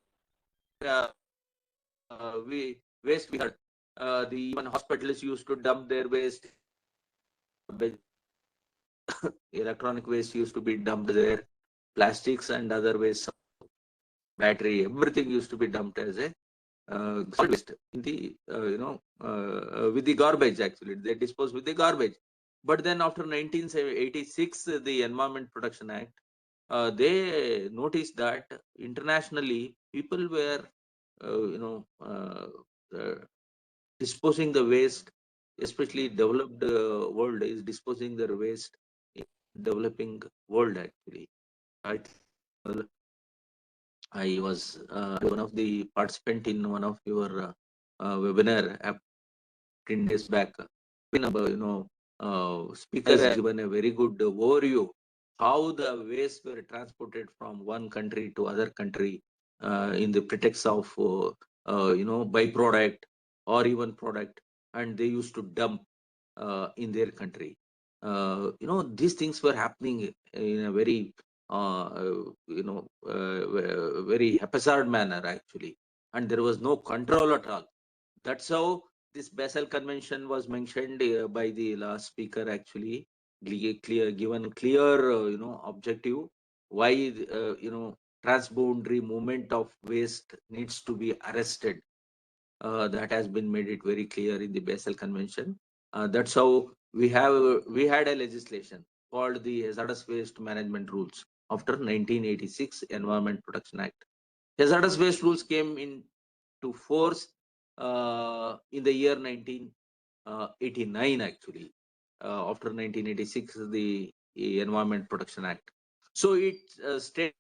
C: we waste we heard. The even hospitals used to dump their waste. Electronic waste used to be dumped there. Plastics and other waste, battery, everything used to be dumped as a solid waste in the with the garbage. Actually, they dispose with the garbage. But then after 1986, the Environment Protection Act, they noticed that internationally people were disposing the waste, especially developed world is disposing their waste in developing world. Actually, I I was one of the participant in one of your webinar 10 days back. Speaker has given a very good overview how the waste were transported from one country to other country in the pretext of byproduct or even product, and they used to dump in their country. These things were happening in a very very haphazard manner actually, and there was no control at all. That's how this Basel Convention was mentioned by the last speaker. Actually, given clear objective why transboundary movement of waste needs to be arrested. That has been made it very clear in the Basel Convention. That's how we had a legislation called the Hazardous Waste Management Rules after 1986 Environment Protection Act. Hazardous waste rules came into force in the year 1989 actually. After 1986, the Environment Protection Act. So it states,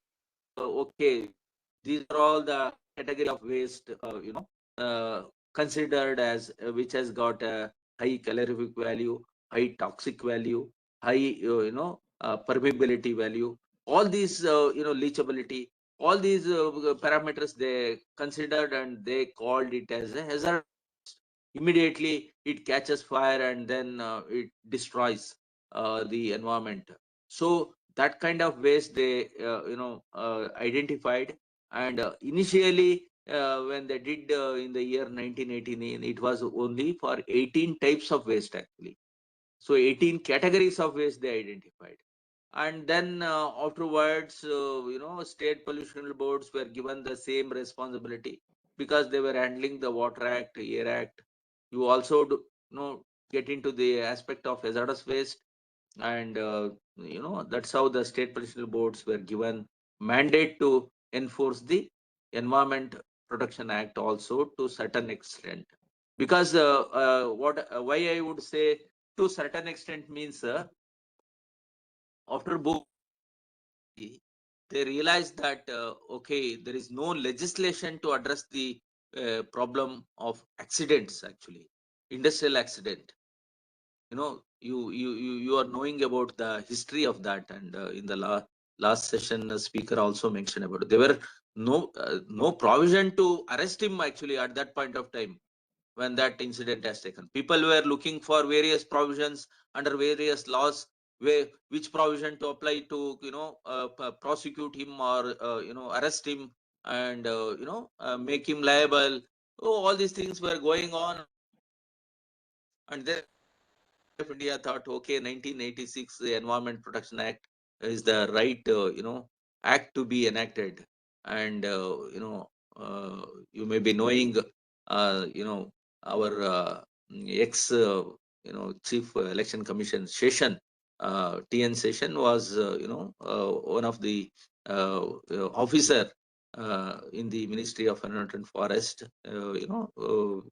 C: okay, these are all the category of waste, considered as which has got a high calorific value, high toxic value, high, permeability value. All these, leachability, all these parameters they considered and they called it as a hazard. Immediately it catches fire and then it destroys the environment. So that kind of waste they identified, and initially when they did in the year 1989, it was only for 18 types of waste actually. So 18 categories of waste they identified. And then afterwards, state pollution boards were given the same responsibility because they were handling the Water Act, Air Act. You also get into the aspect of hazardous waste, and that's how the state pollution boards were given mandate to enforce the Environment Protection Act also to certain extent. Because why I would say to certain extent means after book they realized that okay, there is no legislation to address the problem of accidents actually, industrial accident. You are knowing about the history of that, and in the last session the speaker also mentioned about it. There were no provision to arrest him actually at that point of time when that incident has taken. People were looking for various provisions under various laws, which provision to apply to prosecute him or arrest him and make him liable. Oh, all these things were going on, and then India thought, okay, 1986 the Environment Protection Act is the right act to be enacted, and you may be knowing our ex Chief Election Commission Session, TN Session was one of the officer in the Ministry of Environment and Forest.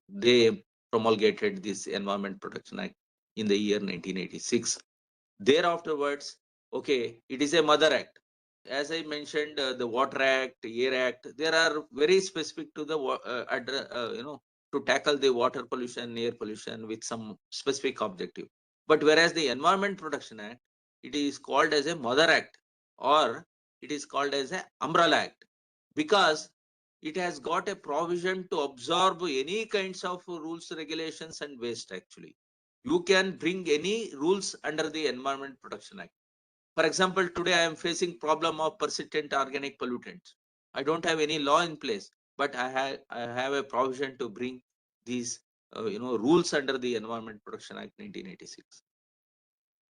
C: They promulgated this Environment Protection Act in the year 1986. Thereafterwards, okay, it is a mother act. As I mentioned, the Water Act, Air Act, there are very specific to the to tackle the water pollution, air pollution with some specific objective. But whereas the Environment Protection Act, it is called as a mother act, or it is called as a umbrella act, because it has got a provision to absorb any kinds of rules, regulations, and waste actually. You can bring any rules under the Environment Protection Act. For example, today I am facing problem of persistent organic pollutants. I don't have any law in place, but I have a provision to bring these rules under the Environment Protection Act 1986.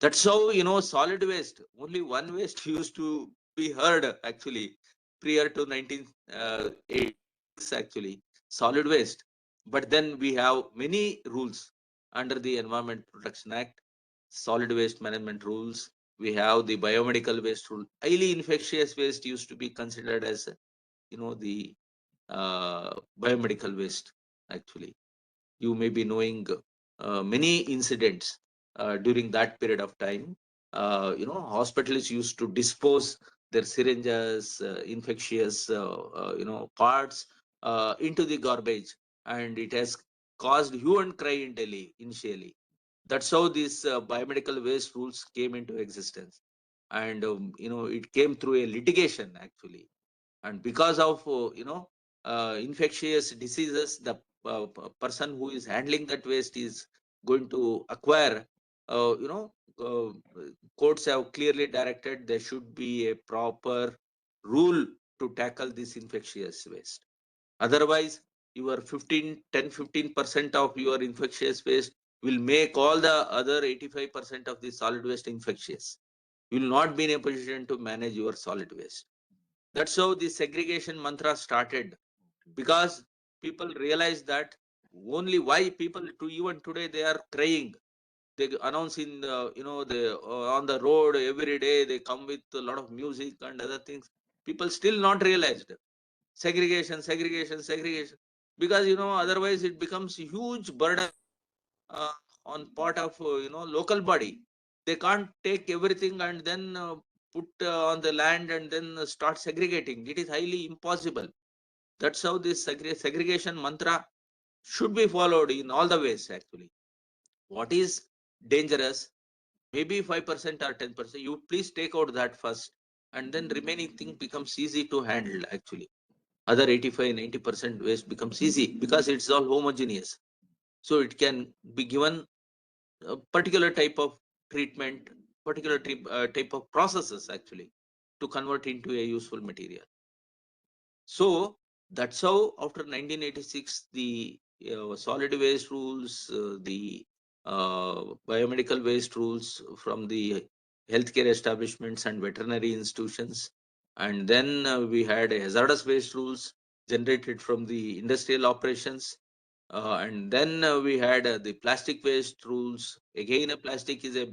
C: That's how, solid waste, only one waste used to be heard actually prior to 1986 actually, solid waste. But then we have many rules under the Environment Protection Act, solid waste management rules. We have the biomedical waste rule. Highly infectious waste used to be considered as, the biomedical waste actually. You may be knowing many incidents during that period of time. Hospitals used to dispose their syringes, infectious, parts into the garbage, and it has caused hue and cry in Delhi initially. That's how these biomedical waste rules came into existence, and it came through a litigation actually. And because of infectious diseases, the person who is handling that waste is going to acquire, uh, you know uh, courts have clearly directed there should be a proper rule to tackle this infectious waste. Otherwise, your 10-15% of your infectious waste will make all the other 85% of the solid waste infectious. You will not be in a position to manage your solid waste. That's how the segregation mantra started, because people realized that only why people to even today they are crying. They announce in the on the road every day. They come with a lot of music and other things. People still not realized segregation, segregation, segregation, because otherwise it becomes a huge burden uh, on part of local body. They can't take everything and then put on the land and then start segregating. It is highly impossible. That's how this segregation mantra should be followed in all the ways actually. What is dangerous, maybe 5% or 10%, you please take out that first, and then remaining thing becomes easy to handle actually. Other 85-90% waste becomes easy because it's all homogeneous, so it can be given a particular type of treatment, particular type of processes actually to convert into a useful material. So that's how after 1986 the solid waste rules, the biomedical waste rules from the healthcare establishments and veterinary institutions, and then we had hazardous waste rules generated from the industrial operations, and then we had the plastic waste rules. Again, plastic is a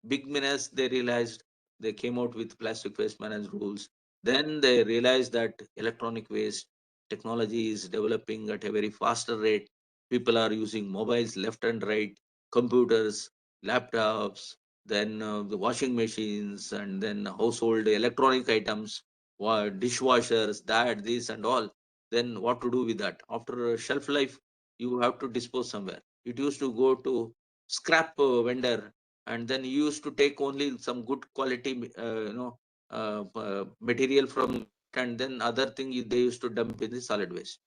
C: big menace. They realized, they came out with plastic waste management rules. Then they realized that electronic waste technology is developing at a very faster rate. People are using mobiles left and right, computers, laptops, then the washing machines, and then household electronic items, dishwashers, that, this, and all. Then what to do with that? After a shelf life, you have to dispose somewhere. It used to go to scrap vendor, and then you used to take only some good quality, material from that, and then other thing they used to dump in the solid waste.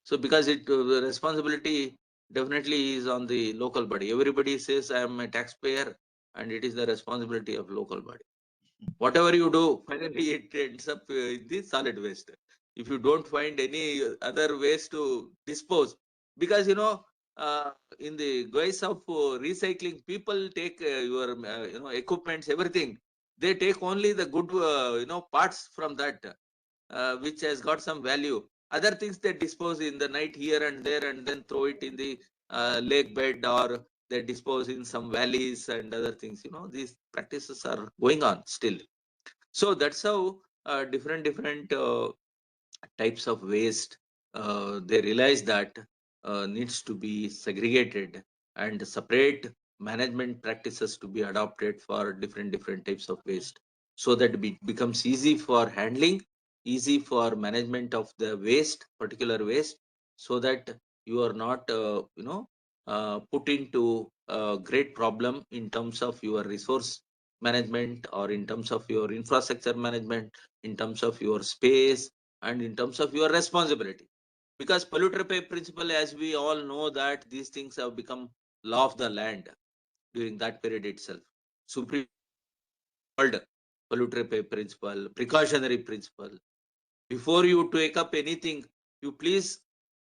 C: So because the responsibility definitely is on the local body. Everybody says I am a taxpayer, and it is the responsibility of local body. Whatever you do, finally it ends up in the solid waste. If you don't find any other ways to dispose, because uh, in the guise of recycling, people take your equipments, everything. They take only the good parts from that, which has got some value. Other things they dispose in the night here and there, and then throw it in the lake bed, or they dispose in some valleys and other things. These practices are going on still. So that's how different types of waste, they realize that needs to be segregated, and separate management practices to be adopted for different types of waste, so that it becomes easy for handling, easy for management of the waste, particular waste, so that you are not put into a great problem in terms of your resource management, or in terms of your infrastructure management, in terms of your space, and in terms of your responsibility. Because polluter pay principle, as we all know, that these things have become law of the land during that period itself. Supreme called polluter pay principle, precautionary principle. Before you take up anything, you please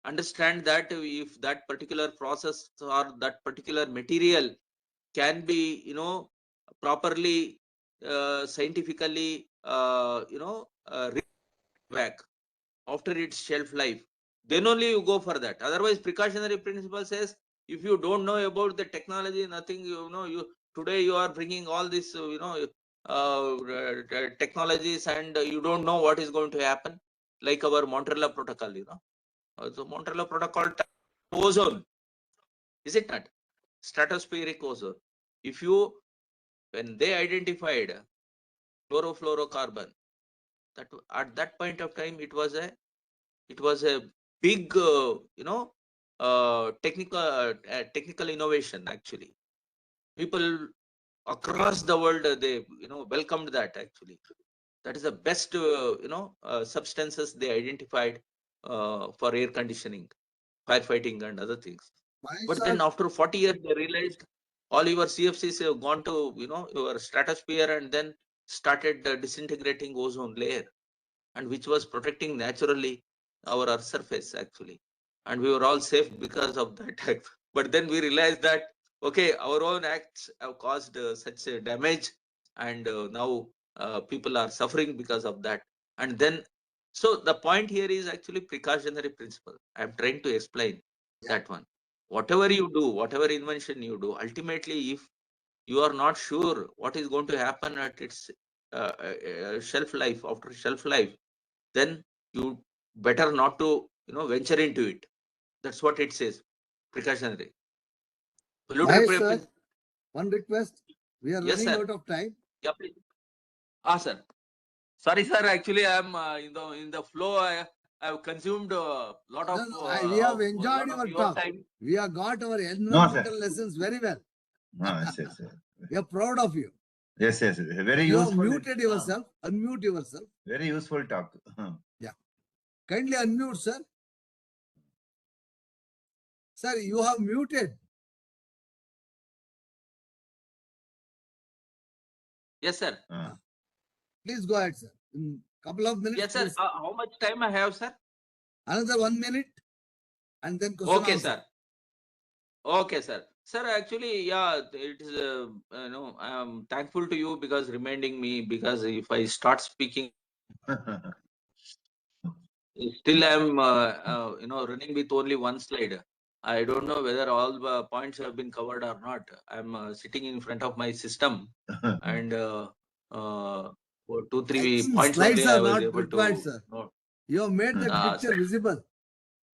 C: understand that if that particular process or that particular material can be, properly, scientifically, back after its shelf life, then only you go for that. Otherwise, precautionary principle says if you don't know about the technology, nothing, you today you are bringing all this, technologies, and you don't know what is going to happen. Like our Montreal Protocol, so Montreal Protocol, ozone, is it not? Stratospheric ozone. If you, when they identified chlorofluorocarbon, that at that point of time it was a big, technical innovation. Actually, people across the world, they welcomed that. Actually, that is the best, substances they identified for air conditioning, firefighting, and other things. But then after 40 years, they realized all your CFCs have gone to your stratosphere, and then started disintegrating ozone layer, and which was protecting naturally our Earth surface actually, and we were all safe because of that. But then we realized that okay, our own acts have caused such a damage, and now people are suffering because of that. And then, so the point here is actually precautionary principle. I am trying to explain that one. Whatever you do, whatever invention you do, ultimately, if you are not sure what is going to happen at its shelf life, after shelf life, then you better not to venture into it. That's what it says, precautionary.
A: Mahesh, sir, one request. We are
C: Yes,
A: running
C: sir.
A: out of time.
C: Yeah, please. Sir. Sorry, sir. Actually, I am in the flow. I have consumed a lot of.
A: We have enjoyed your talk.
C: Time.
A: We have got our environmental lessons very well.
B: Yes.
A: We are proud of you.
B: Yes. Very
A: you
B: useful.
A: You have muted yourself. Unmute yourself.
B: Very useful talk.
A: Yeah. Kindly unmute, sir. Sir, you have muted.
C: Yes, sir.
A: Please go ahead, sir. In a couple of minutes.
C: Yes, sir. How much time I have, sir?
A: Another 1 minute. And then question
C: okay,
A: answer.
C: Sir. Okay, sir. Sir, actually, yeah, it is, I am thankful to you because reminding me, because if I start speaking, still I am, running with only one slide. I don't know whether all the points have been covered or not. I'm sitting in front of my system, and for 2-3 points
A: slides
C: only I
A: are
C: was
A: not
C: able
A: required,
C: to
A: sir.
C: note.
A: You have made the picture
C: Sir.
A: visible.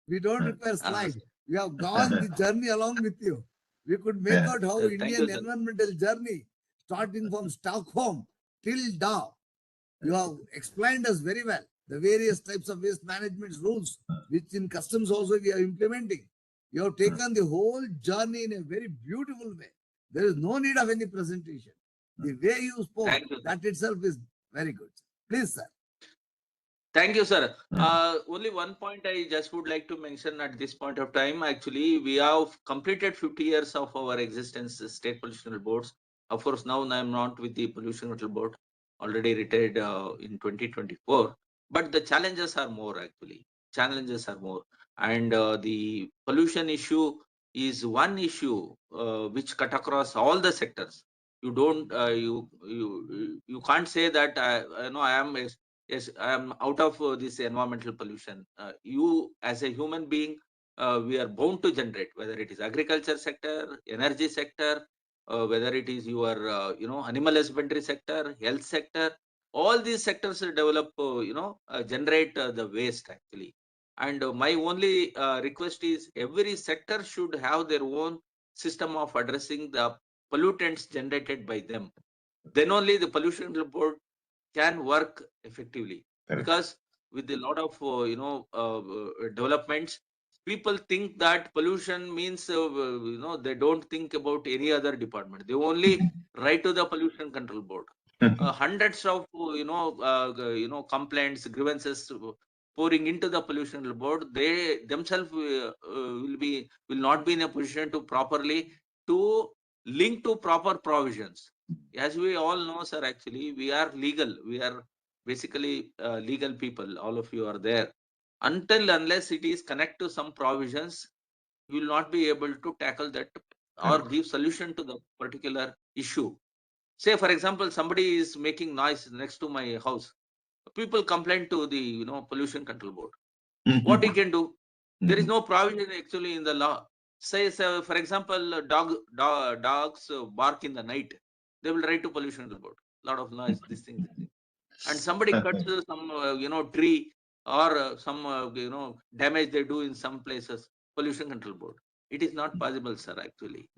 A: We don't require slides. We have gone the journey along with you. We could make out how Indian environmental journey, starting from Stockholm till now. You have explained us very well the various types of waste management rules, which in customs also we are implementing. You have taken the whole journey in a very beautiful way. There is no need of any presentation. The way you spoke, that itself is very good. Please, sir.
C: Thank you, sir. Only one point I just would like to mention at this point of time. Actually, we have completed 50 years of our existence as state pollution control boards. Of course, now I am not with the pollution control board, already retired in 2024. But the challenges are more actually. Challenges are more, and the pollution issue is one issue which cut across all the sectors. You don't, you can't say that I am. Yes, I am out of this environmental pollution. You, as a human being, we are bound to generate, whether it is agriculture sector, energy sector, whether it is your, animal husbandry sector, health sector. All these sectors develop, generate the waste actually. And my only request is every sector should have their own system of addressing the pollutants generated by them. Then only the pollution board can work effectively. Correct. Because with a lot of developments, people think that pollution means they don't think about any other department. They only write to the pollution control board. Hundreds of complaints, grievances pouring into the pollution control board. They themselves will not be in a position to properly to link to proper provisions. As we all know, sir, actually we are legal. We are basically legal people. All of you are there. unless it is connect to some provisions, you will not be able to tackle that or give solution to the particular issue. Say, for example, somebody is making noise next to my house. People complain to the pollution control board. What he can do? There is no provision actually in the law. Say for example, dogs bark in the night. They will write to pollution control board. Lot of noise. This thing. And somebody cuts some tree or some damage they do in some places. Pollution control board. It is not possible, sir. Actually,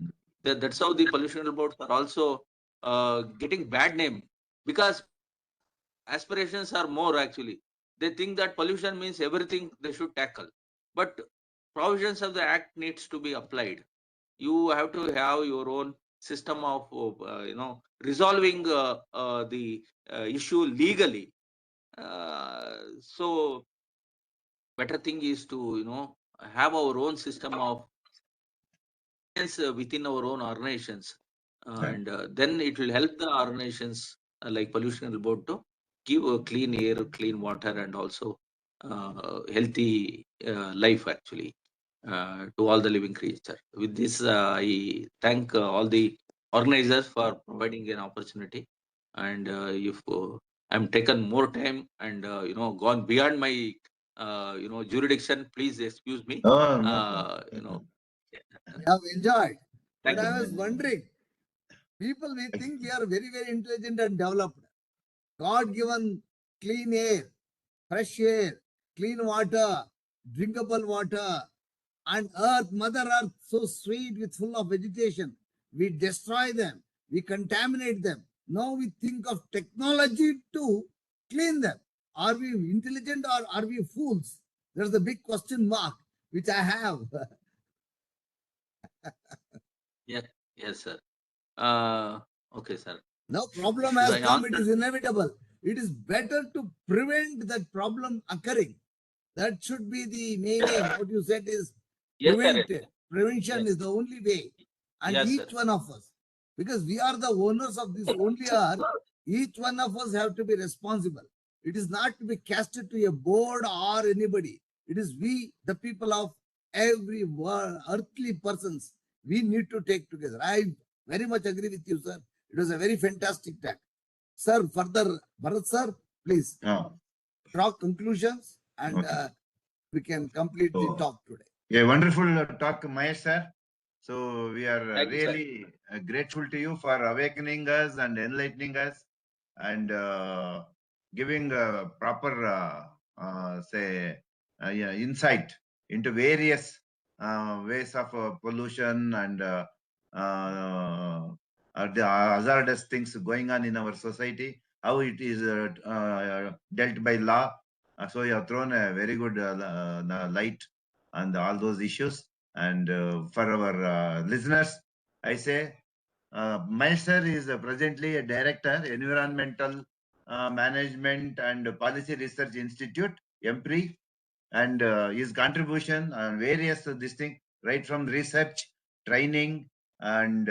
C: that's how the pollution control boards are also getting bad name, because aspirations are more actually. They think that pollution means everything they should tackle, but provisions of the act needs to be applied. You have to have your own system of resolving the issue legally. So better thing is to have our own system of within our own organizations, and then it will help the organizations like pollution control board to give a clean air, clean water, and also healthy life actually to all the living creatures. With this, I thank all the organizers for providing an opportunity. And if I'm taken more time and gone beyond my jurisdiction, please excuse me.
B: Oh, no problem.
A: We have enjoyed. But
C: Thank
A: I
C: you.
A: was wondering, people may think we are very, very intelligent and developed. God given clean air, fresh air, clean water, drinkable water, and earth, Mother Earth, so sweet with full of vegetation. We destroy them, we contaminate them. Now we think of technology to clean them. Are we intelligent or are we fools? There's the big question mark which I have.
C: Yes, sir. Okay, sir.
A: Now problem
C: Should
A: has
C: I
A: come, it
C: answer?
A: is inevitable. It is better to prevent that problem occurring. That should be the main aim. What you said is
C: Yes, sir.
A: prevent it. Prevention
C: Yes.
A: is the only way. And
C: Yes,
A: each
C: sir.
A: one of us, because we are the owners of this only earth, each one of us have to be responsible. It is not to be casted to a board or anybody. It is we, the people of every world, earthly persons, we need to take together. I very much agree with you, sir. It was a very fantastic talk. Sir, further, Bharat sir, please draw conclusions and
B: Okay.
A: we can complete the
B: So,
A: talk today.
B: a wonderful talk, Mahesh sir. So we are
C: Thank you, sir.
B: really grateful to you for awakening us and enlightening us and giving proper, insight into various ways of pollution and the hazardous things going on in our society, how it is dealt by law. So you have thrown a very good light on all those issues. And for our listeners, I say, Mahesh is presently a director, Environmental Management and Policy Research Institute, EMPRI, and his contribution on various this thing, right from research, training, and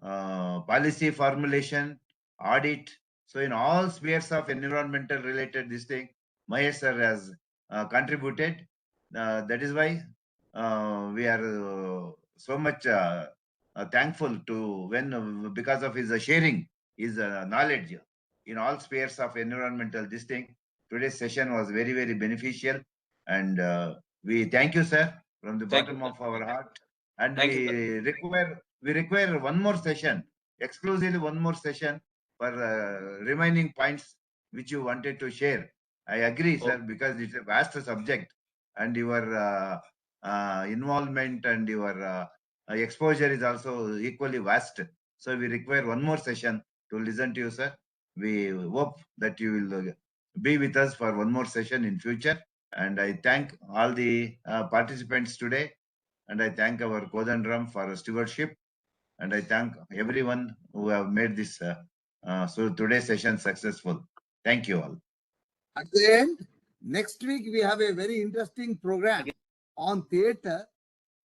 B: policy formulation, audit. So in all spheres of environmental related this thing, Mahesh sir has contributed. That is why we are so much thankful to because of his sharing his knowledge in all spheres of environmental this thing. Today's session was very, very beneficial, and we thank you, sir, from the
C: Thank you,
B: bottom
C: sir.
B: of our heart. And
C: Thank you, sir.
B: we require one more session, exclusively one more session for remaining points which you wanted to share. I agree, sir, because it's a vast subject, and your involvement and your exposure is also equally vast. So we require one more session to listen to you, sir. We hope that you will be with us for one more session in future. And I thank all the participants today, and I thank our Kodandram for stewardship, and I thank everyone who have made this so today's session successful. Thank you all.
A: At the end, next week we have a very interesting program on theatre.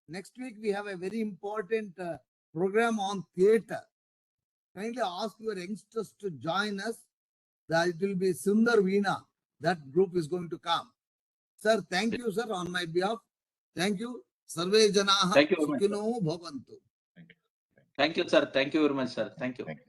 A: Next week we have a very important program on theatre. Kindly ask your youngsters to join us. That it will be Sundar Veena. that group is going to come. Sir, thank you, sir, on my behalf. Thank you. Sarve janaha
D: Thank you very much, sir.
A: sukhino bhavantu.
D: Thank you, sir. Thank you very much, sir. Thank you.
B: Thank you.